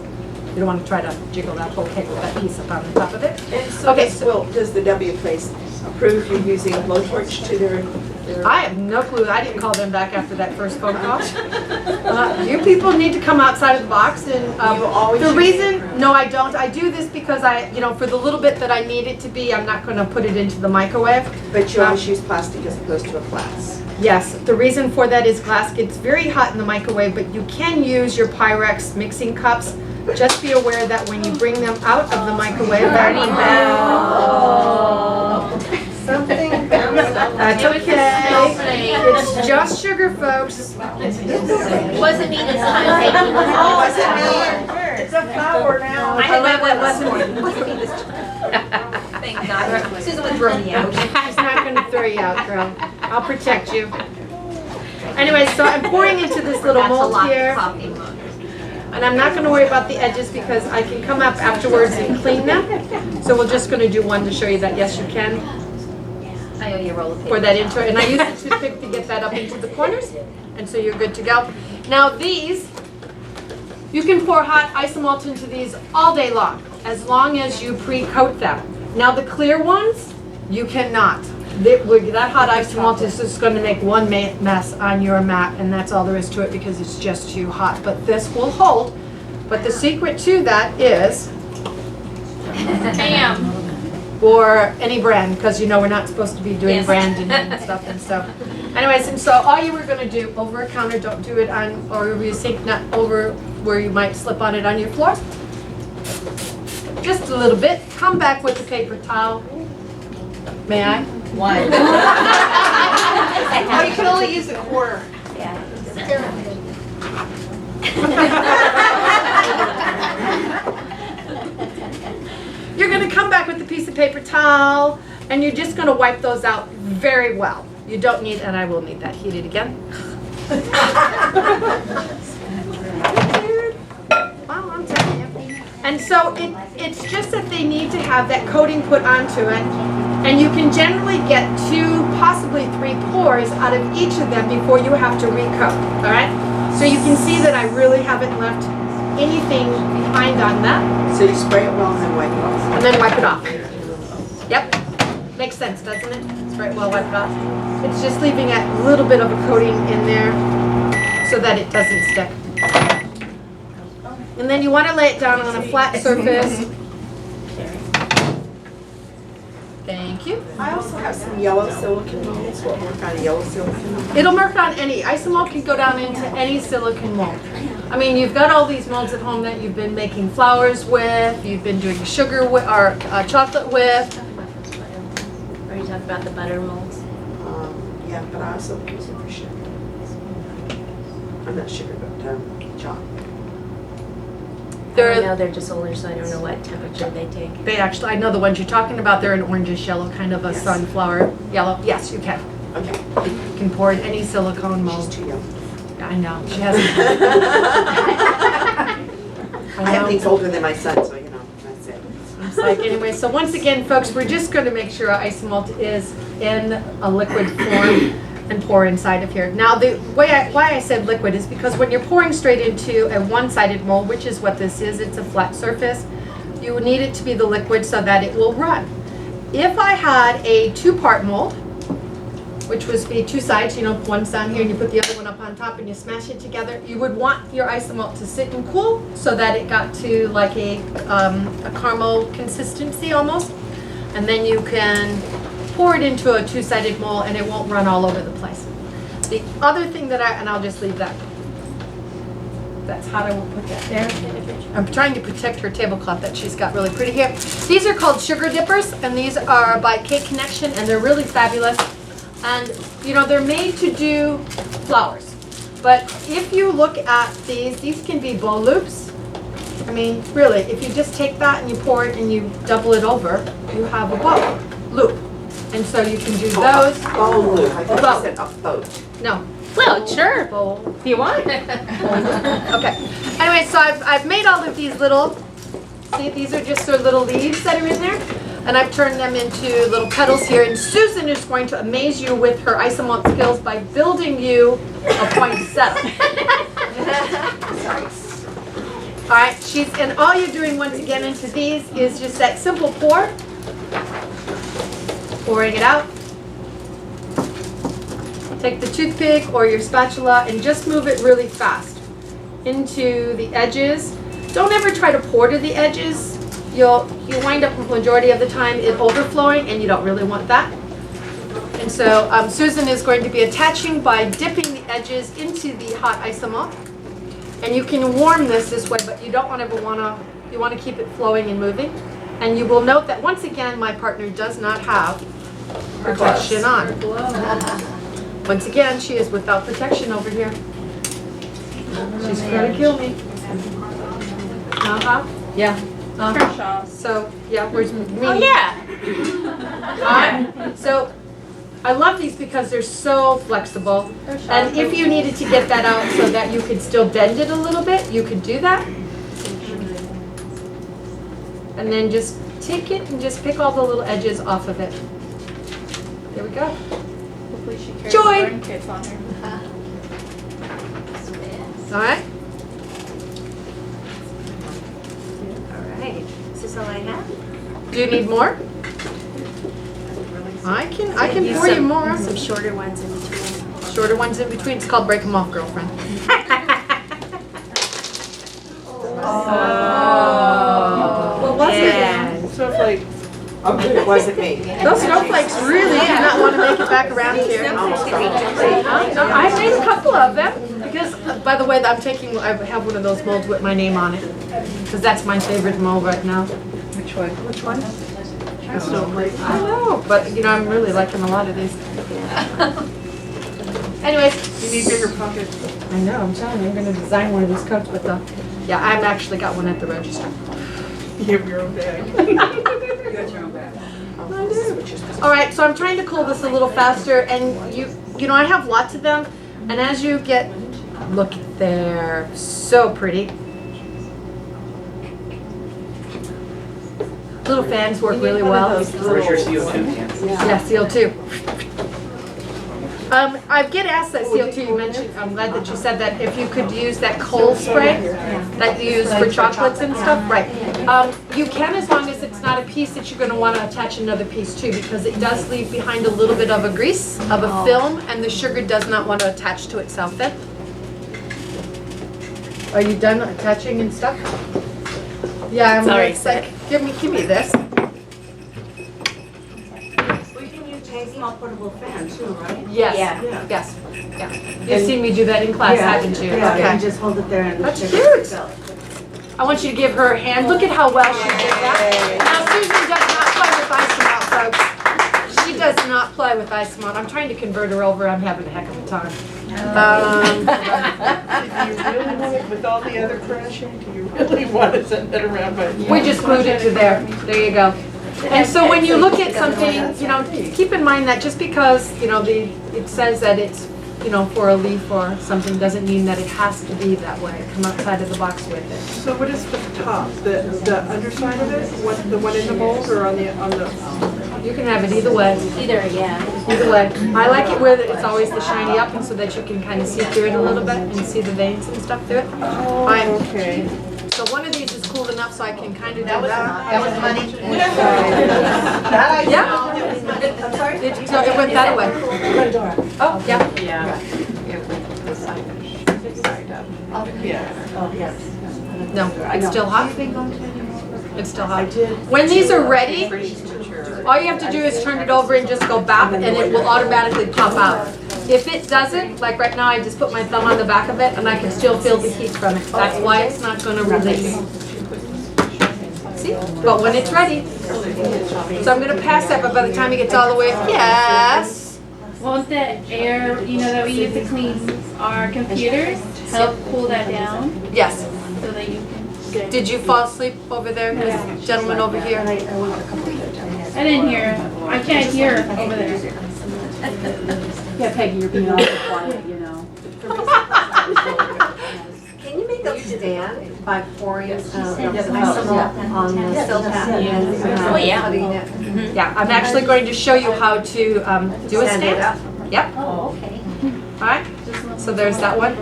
You don't want to try to jiggle that whole cake with that piece up on the top of it. Okay, so does the W place approve you using blowtorch to their I have no clue. I didn't call them back after that first phone call. You people need to come outside of the box, and the reason, no, I don't. I do this because for the little bit that I need it to be, I'm not going to put it into the microwave. But you always use plastic as opposed to a glass. Yes, the reason for that is glass gets very hot in the microwave, but you can use your Pyrex mixing cups. Just be aware that when you bring them out of the microwave, Something. That's okay. It's just sugar, folks. Wasn't me this time. It's a flower now. I had my one Wasn't me this time. Thank God. Susan would throw me out. She's not going to throw you out, girl. I'll protect you. Anyway, so I'm pouring into this little mold here. And I'm not going to worry about the edges because I can come up afterwards and clean them. So we're just going to do one to show you that, yes, you can. I owe you a roll of paper. Pour that into it. And I use the toothpick to get that up into the corners. And so you're good to go. Now these, you can pour hot isomalt into these all day long as you pre-coat them. Now the clear ones, you cannot. That hot isomalt is just going to make one mess on your mat, and that's all there is to it because it's just too hot. But this will hold. But the secret to that is Bam. or any brand, because we're not supposed to be doing branding and stuff, and so Anyways, and so all you were gonna do over a counter, don't do it on, or over your sink, not over where you might slip on it on your floor. Just a little bit. Come back with the paper towel. May I? One. Oh, you can only use a quarter. You're gonna come back with a piece of paper towel, and you're just gonna wipe those out very well. You don't need, and I will need that heated again. Well, I'm telling you. And so it's just that they need to have that coating put onto it, and you can generally get 2, possibly 3 pours out of each of them before you have to recoat, all right? So you can see that I really haven't left anything behind on that. So you spray it well and then wipe it off. And then wipe it off. Yep. Makes sense, doesn't it? Spray it well, wipe it off. It's just leaving a little bit of a coating in there so that it doesn't stick. And then you want to lay it down on a flat surface. Thank you. I also have some yellow silicone molds. What kind of yellow silicone mold? It'll work on any, isomalt can go down into any silicone mold. I mean, you've got all these molds at home that you've been making flowers with, you've been doing sugar with, or chocolate with. Are you talking about the butter molds? Yeah, but I also use it for sugar. I'm not sugar, but chocolate. I don't know, they're just older, so I don't know what temperature they take. They actually, I know the ones you're talking about, they're an orangish yellow, kind of a Yes. sunflower yellow. Yes, you can. Okay. You can pour in any silicone mold. Too young. Yeah, I know, she hasn't. I have things older than my son, so you know, that's it. It's like, anyway, so once again, folks, we're just going to make sure our isomalt is in a liquid form and pour inside of here. Now, the way why I said liquid is because when you're pouring straight into a one-sided mold, which is what this is, it's a flat surface, you need it to be the liquid so that it will run. If I had a 2-part mold, which would be 2 sides, you know, one's down here and you put the other one up on top and you smash it together, you would want your isomalt to sit and cool so that it got to like a caramel consistency almost. And then you can pour it into a 2-sided mold and it won't run all over the place. The other thing that and I'll just leave that. That's how I will put that there. I'm trying to protect her tablecloth that she's got really pretty here. These are called sugar dippers, and these are by Cake Connection, and they're really fabulous. And you know, they're made to do flowers. But if you look at these can be bow loops. I mean, really, if you just take that and you pour it and you double it over, you have a bow loop. And so you can do those. Bow loop. I thought you said a boat. No. Well, sure. If you want. Okay. Anyway, so I've made all of these little, see, these are just sort of little leaves that are in there. And I've turned them into little petals here. And Susan is going to amaze you with her isomalt skills by building you a poinsettia. All right, and all you're doing once again into these is just that simple pour. Pouring it out. Take the toothpick or your spatula and just move it really fast into the edges. Don't ever try to pour to the edges. You'll wind up majority of the time it overflowing, and you don't really want that. And so Susan is going to be attaching by dipping the edges into the hot isomalt. And you can warm this way, but you don't you want to keep it flowing and moving. And you will note that once again, my partner does not have protection on. Once again, she is without protection over here. She's gonna kill me. Yeah. So, yeah, where's me? Oh, yeah. So, I love these because they're so flexible. And if you needed to get that out so that you could still bend it a little bit, you could do that. And then just take it and just pick all the little edges off of it. There we go. Hopefully she carries Joy. grandkids on her. All right. All right. Is this all I have? Do you need more? I can Use pour you more. Some shorter ones in between. Shorter ones in between. It's called break 'em off, girlfriend. Well, wasn't Yeah. it sort of like Oh, good, it wasn't me. Those snowflakes really do not want to make it back around here. No, I made a couple of them because, by the way, I have one of those molds with my name on it because that's my favorite mold right now. Which one? Which one? The snowflake. I know, but you know, I'm really liking a lot of these. Anyways. You need bigger pockets. I know, I'm telling you, I'm gonna design one of these cups with the, yeah, I've actually got one at the register. You have your own bag. You got your own bag. I do. All right, so I'm trying to cool this a little faster, and you know, I have lots of them, and as you get, look there, so pretty. Little fans work really well. Where's your CO2 can? Yeah, CO2. I get asked that CO2 you mentioned, I'm glad that you said that, if you could use that coal spray that you use for chocolates and stuff, right. You can, as long as it's not a piece that you're going to want to attach another piece to, because it does leave behind a little bit of a grease, of a film, and the sugar does not want to attach to itself then. Are you done attaching and stuff? Yeah, I'm Sorry, like, give me this. Small portable fan too, right? Yes, Yeah. yes, yeah. You've seen me do that in class, haven't you? Yeah, Okay. you just hold it there and. That's cute. I want you to give her a hand. Look at how well she did that. Now, Susan does not play with isomalt, folks. She does not play with isomalt. I'm trying to convert her over. I'm having a heck of a time. Do you really want it with all the other crashing? Do you really want to send that around by? We just glued it to there. There you go. And so when you look at something, you know, keep in mind that just because, you know, it says that it's, you know, for a leaf or something doesn't mean that it has to be that way. Come outside of the box with it. So what is the top? The underside of it? What, the one in the mold or on the? You can have it either way. Either, yeah. Either way. I like it where it's always the shiny up, and so that you can kind of see through it a little bit and see the veins and stuff through it. Oh, okay. So one of these is cool enough so I can kind of do that. That was money. Yeah. I'm sorry? It went that way. Oh, yeah. Yeah. Yeah. Oh, yes. No, it's still hot. It's still hot. When these are ready, all you have to do is turn it over and just go back, and it will automatically pop out. If it doesn't, like right now, I just put my thumb on the back of it, and I can still feel the heat from it. That's why it's not going to release. See? But when it's ready. So I'm going to pass that, but by the time it gets all the way, yes. Won't the air, you know, that we use to clean our computers help cool that down Yes. so that you can? Did you fall asleep over there, this gentleman over here? I didn't hear. I can't hear over there. Yeah, Peggy, you're being awful quiet, you know. Can you make a stand by pouring isomalt on the sill pad and Oh, yeah. putting it? Yeah, I'm actually going to show you how to do a Stand it up. stand. Yep. Oh, okay. All right. So there's that one.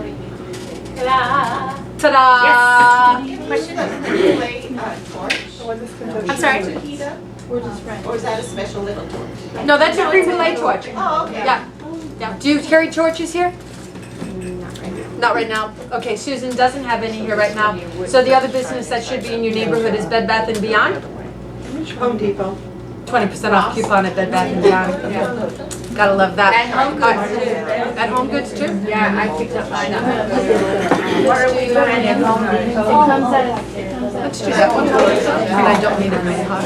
Ta-da! Ta-da! Yes. Question, is the relay torch? I'm sorry? To heat up? Or is that a special little torch? No, that's a relay torch. Oh, okay. Yeah. Yeah. Do you carry torches here? Not right now. Okay, Susan doesn't have any here right now. So the other business that should be in your neighborhood is Bed Bath & Beyond. Home Depot. 20% off coupon at Bed Bath & Beyond. Yeah. Gotta love that. At Home Goods too. At Home Goods too? Yeah, I picked up mine up. What are we doing at Home Depot? Let's do that one. And I don't need it very hot.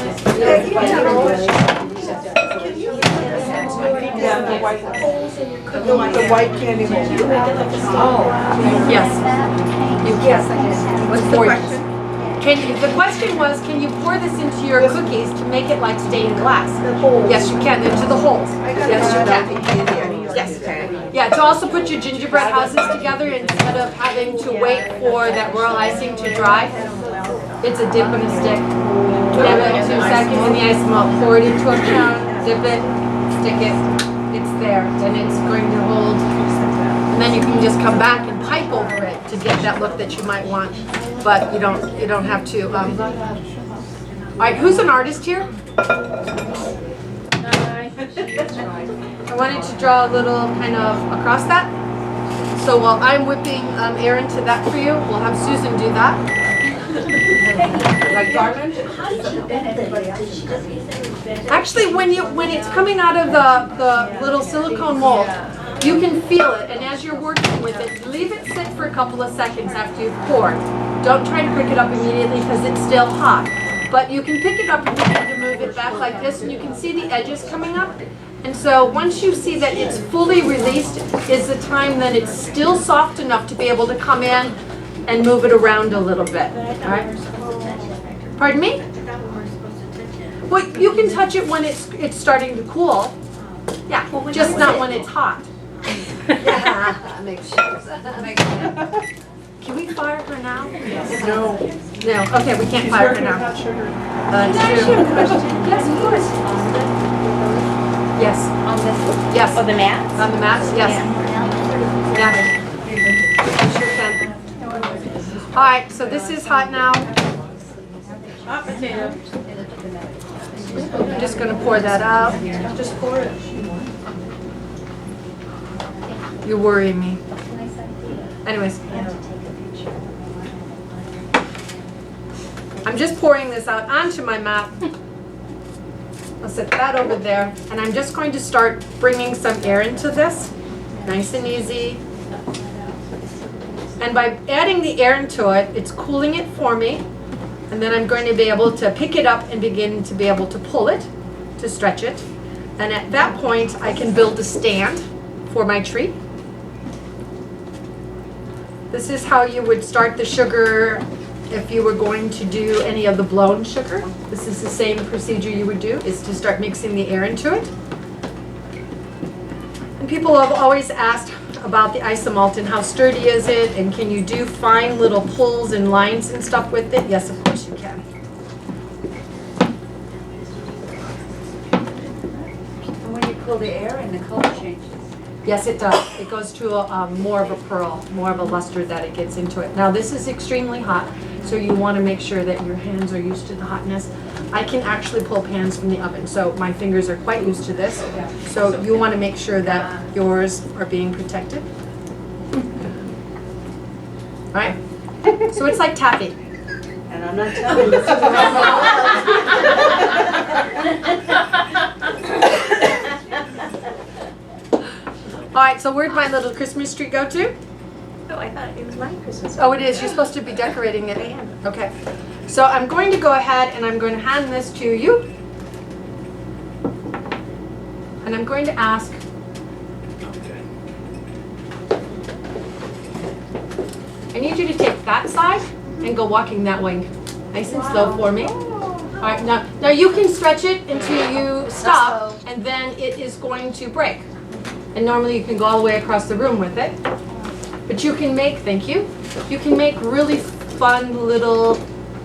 The white candy mold. Oh, yes. Yes, I can. What's the question? The question was, can you pour this into your cookies to make it like stained glass? Yes, you can, into the holes. Yes, you can. Yes. Yeah, to also put your gingerbread houses together instead of having to wait for that royal icing to dry. It's a dip and a stick. Give it 2 seconds in the isomalt, pour it into a pan, dip it, stick it. It's there, and it's going to hold. And then you can just come back and pipe over it to get that look that you might want. But you don't have to. All right, who's an artist here? I wanted to draw a little kind of across that. So while I'm whipping Erin to that for you, we'll have Susan do that. Like garland? Actually, when it's coming out of the little silicone mold, you can feel it, and as you're working with it, leave it sit for a couple of seconds after you've poured. Don't try to pick it up immediately because it's still hot. But you can pick it up and begin to move it back like this, and you can see the edges coming up. And so once you see that it's fully released is the time that it's still soft enough to be able to come in and move it around a little bit. All right? Pardon me? Well, you can touch it when it's starting to cool. Yeah, just not when it's hot. Yeah, makes sense. Can we fire her now? No. No, okay, we can't fire her now. Can I ask you a question? Yes, of course. Yes. On this? Yes. Oh, the mats? On the mats, yes. Yeah. Sure can. All right, so this is hot now. Hot potato. I'm just gonna pour that out. Just pour it. You're worrying me. Anyways. I'm just pouring this out onto my mat. I'll set that over there, and I'm just going to start bringing some air into this, nice and easy. And by adding the air into it, it's cooling it for me, and then I'm going to be able to pick it up and begin to be able to pull it, to stretch it. And at that point, I can build a stand for my tree. This is how you would start the sugar if you were going to do any of the blown sugar. This is the same procedure you would do, is to start mixing the air into it. And people have always asked about the isomalt and how sturdy is it, and can you do fine little pulls and lines and stuff with it? Yes, of course you can. And when you pull the air in, the color changes. Yes, it does. It goes to more of a pearl, more of a luster that it gets into it. Now, this is extremely hot, so you want to make sure that your hands are used to the hotness. I can actually pull pans from the oven, so my fingers are quite used to this. So you want to make sure that yours are being protected. All right? So it's like taffy. And I'm not telling you. All right, so where'd my little Christmas tree go to? Oh, I thought it was my Christmas. Oh, it is. You're supposed to be decorating it. Okay. So I'm going to go ahead and I'm going to hand this to you. And I'm going to ask. I need you to take that side and go walking that way. Nice and slow for me. All right, now you can stretch it until you stop, and then it is going to break. And normally you can go all the way across the room with it. But you can make, thank you, you can make really fun little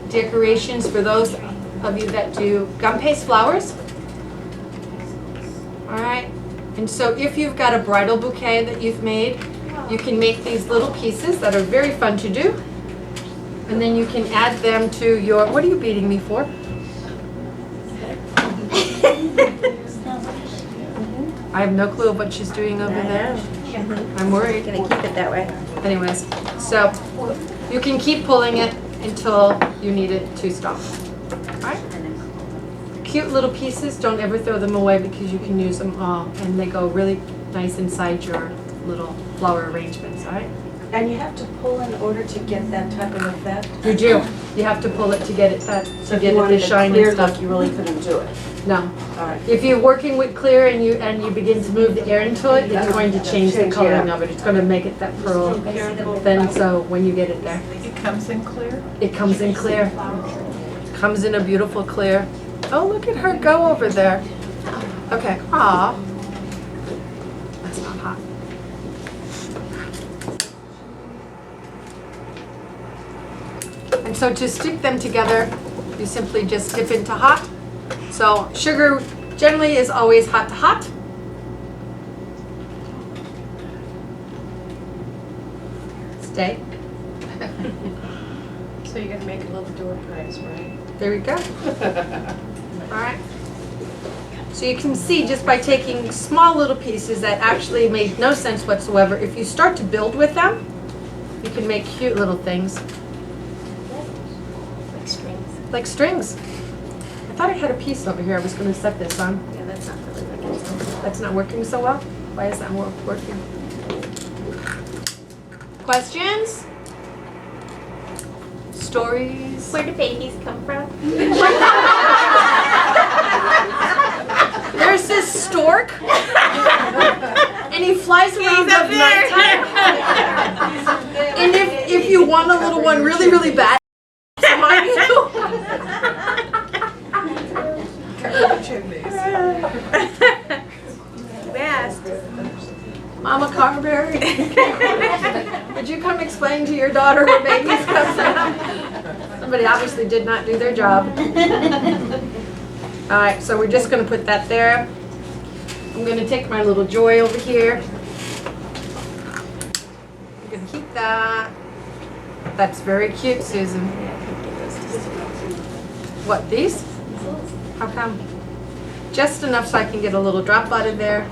decorations for those of you that do gum paste flowers. All right, and so if you've got a bridal bouquet that you've made, you can make these little pieces that are very fun to do. And then you can add them to your, what are you beating me for? I have no clue what she's doing over there. I'm worried. I'm gonna keep it that way. Anyways, so you can keep pulling it until you need it to stop. Alright? Cute little pieces, don't ever throw them away because you can use them all, and they go really nice inside your little flower arrangements, alright? And you have to pull in order to get that type of effect? You do. You have to pull it to get it that, So to if get you it wanted the a shine clear and stuff. look, you really couldn't do it? No. All right. If you're working with clear and you begin to move the air into it, it's going to change the coloring of it. It's going to make it that pearl. Then so when you get it there. It comes in clear? It comes in clear. Comes in a beautiful clear. Oh, look at her go over there. Okay. Aw. That's not hot. And so to stick them together, you simply just dip into hot. So sugar generally is always hot to hot. Stay. So you're gonna make a little door prize, right? There we go. All right. So you can see just by taking small little pieces that actually made no sense whatsoever, if you start to build with them, you can make cute little things. like strings. I thought I had a piece over here I was gonna set this on. Yeah, that's not really working. That's not working so well? Why is that working? Questions? Stories? Where do babies come from? There's this stork, and he flies around at nighttime. And if you want a little one really, really bad, mine Best. Mama Carberry, would you come explain to your daughter where babies come from? Somebody obviously did not do their job. All right, so we're just going to put that there. I'm going to take my little Joy over here. I'm going to heat that. That's very cute, Susan. What, these? How come? Just enough so I can get a little drop butter there,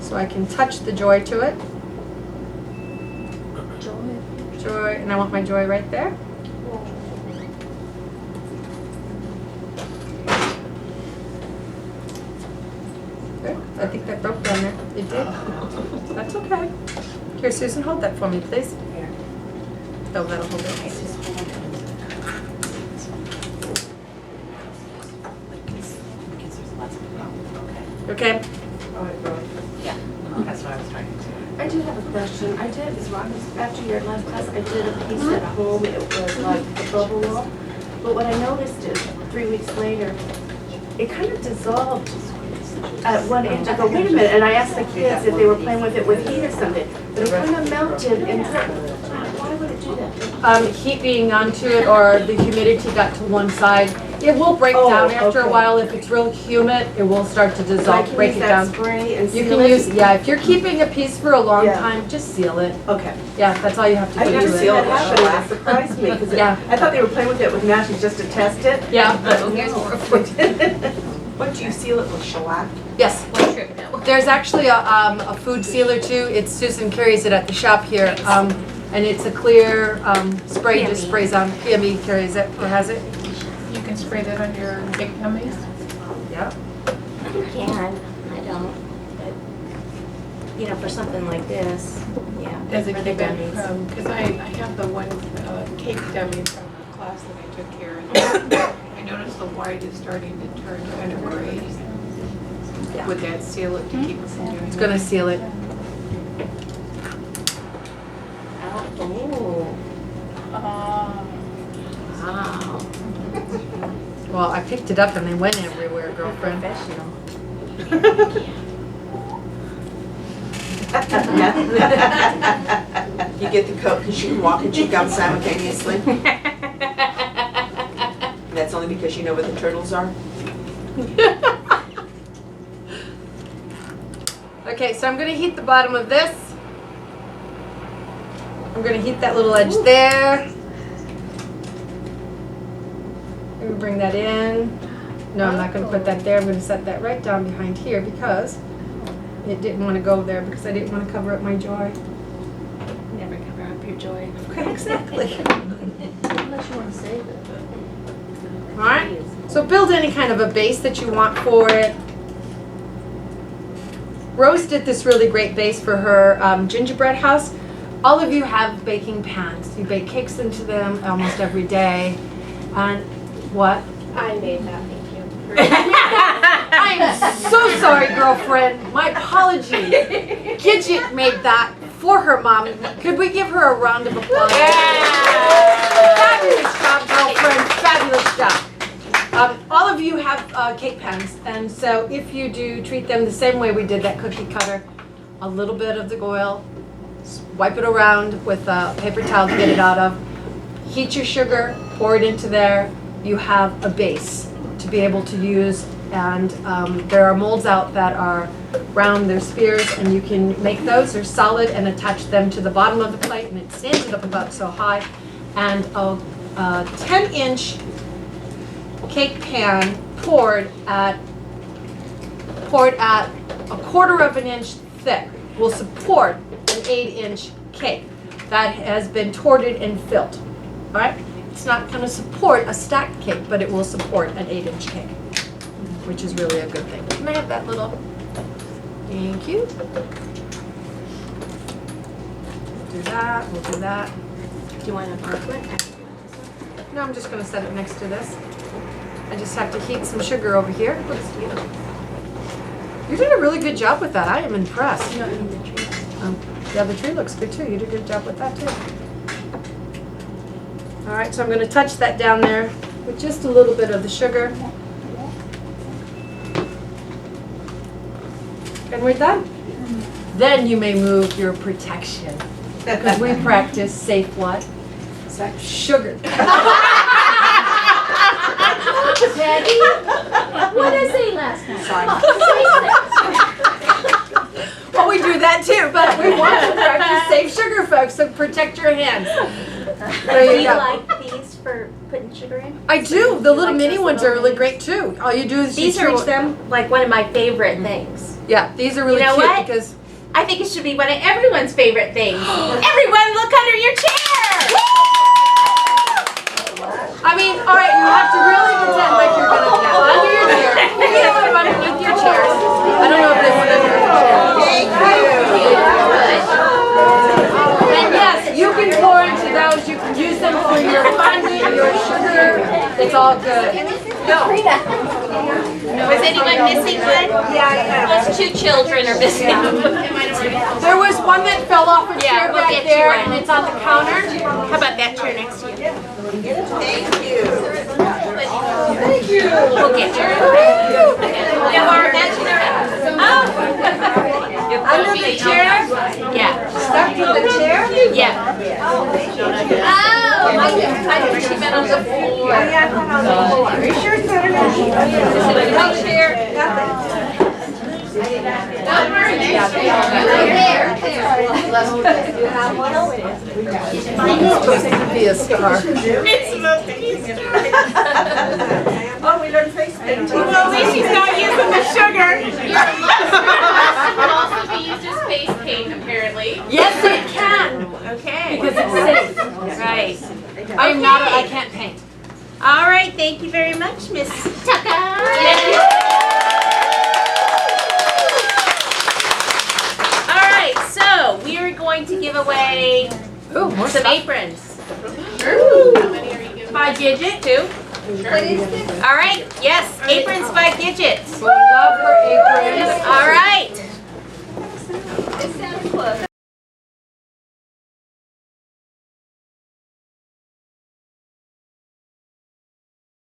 so I can touch the Joy to it. Joy, and I want my Joy right there. Good. I think that broke down there. It did. That's okay. Here, Susan, hold that for me, please. Oh, that'll hold it. Okay. That's what I was trying to do. I do have a question. I did, after your last class, I did a piece at home. It was like a bubble wall. But what I noticed is 3 weeks later, it kind of dissolved at one end. I go, wait a minute. And I asked the kids if they were playing with it with heat or something. But it kind of melted and why would it do that? Heat being onto it or the humidity got to one side. It will break down after a while. If it's real humid, it will start to dissolve, break it down. Spray and You seal can it? use, yeah, if you're keeping a piece for a long time, just seal it. Okay. Yeah, that's all you have to I do never to seal it. it. It surprised me because Yeah. I thought they were playing with it with matches just to test it. Yeah. But what do you seal it with, shellac? Yes. There's actually a food sealer too. It's Susan carries it at the shop here. And it's a clear spray, just sprays on. PME carries it or has it. You can spray that on your cake gummies? Yeah. You can. I don't. But, you know, for something like this, yeah. Does it for the keep it gummies. from, because I have the one cake dummy from a class that I took here. And I noticed the white is starting to turn kind of gray. Would that seal it to keep it from doing that? It's gonna seal it. Oh. Ah. Wow. Well, I picked it up and they went everywhere, girlfriend. Professional. You get the coat because you can walk and chew gum simultaneously. That's only because you know where the turtles are. Okay, so I'm going to heat the bottom of this. I'm going to heat that little edge there. I'm going to bring that in. No, I'm not going to put that there. I'm going to set that right down behind here because it didn't want to go there because I didn't want to cover up my Joy. Never cover up your joy. Okay, exactly. Unless you want to save it. All right. So build any kind of a base that you want for it. Rose did this really great base for her gingerbread house. All of you have baking pans. You bake cakes into them almost every day. And what? I made that, thank you. I am so sorry, girlfriend. My apologies. Gidget made that for her mom. Could we give her a round of applause? Fabulous job, girlfriend. Fabulous job. All of you have cake pans, and so if you do treat them the same way we did that cookie cutter, a little bit of the oil, wipe it around with a paper towel to get it out of, heat your sugar, pour it into there, you have a base to be able to use, and there are molds out that are round, they're spheres, and you can make those, they're solid, and attach them to the bottom of the plate, and it stands it up about so high, and a 10-inch cake pan poured at a 1/4 of an inch thick will support an 8-inch cake that has been torted and filled. All right, It's not gonna support a stacked cake, but it will support an 8-inch cake, which is really a good thing. Can I have that little? Thank you. Do that, we'll do that. Do you want to mark it? No, I'm just gonna set it next to this. I just have to heat some sugar over here. You did a really good job with that. I am impressed. No, I mean the tree. Yeah, the tree looks good too. You did a good job with that too. All right, so I'm gonna touch that down there with just a little bit of the sugar. And we're done. Then you may move your protection. Because we practice safe what? Sugar. Peggy, what did I say last night? Well, we do that too, but we want to practice safe sugar, folks, so protect your hands. There Do you you go. like these for putting sugar in? I do. The little mini ones are really great too. All you do is These you are touch them. like one of my favorite things. Yeah, these are really You know cute what? because I think it should be one of everyone's favorite things. Everyone, look under your chair. I mean, all right, you have to really pretend like you're gonna under your chair. You can put them underneath your chairs. I don't know if this one under your chair. And yes, you can pour into those. You can use them for your fondue, your sugar. It's all good. Was anyone missing one? Those 2 children are missing. There was one that fell off a chair we'll back get you there, one. and it's on the counter. How about that chair next to you? Thank you. Thank you. We'll get you. You are Under the chair? Yeah. Stuck in the chair? Yeah. Oh, I think she meant on the floor. Are you sure it's better? No chair, nothing. Be a star. Oh, we learned face painting. Well, at least she's not using the sugar. Can also be used as face paint, apparently. Yes, it can. Okay. Because it's safe. Right. I am not, I can't paint. All right. Thank you very much, Miss Tucker. All right. So we are going to give away Ooh, more some stuff. aprons. How many are you giving? By Gidget. 2. All right. Yes. Aprons by Gidget. We love her aprons. All right.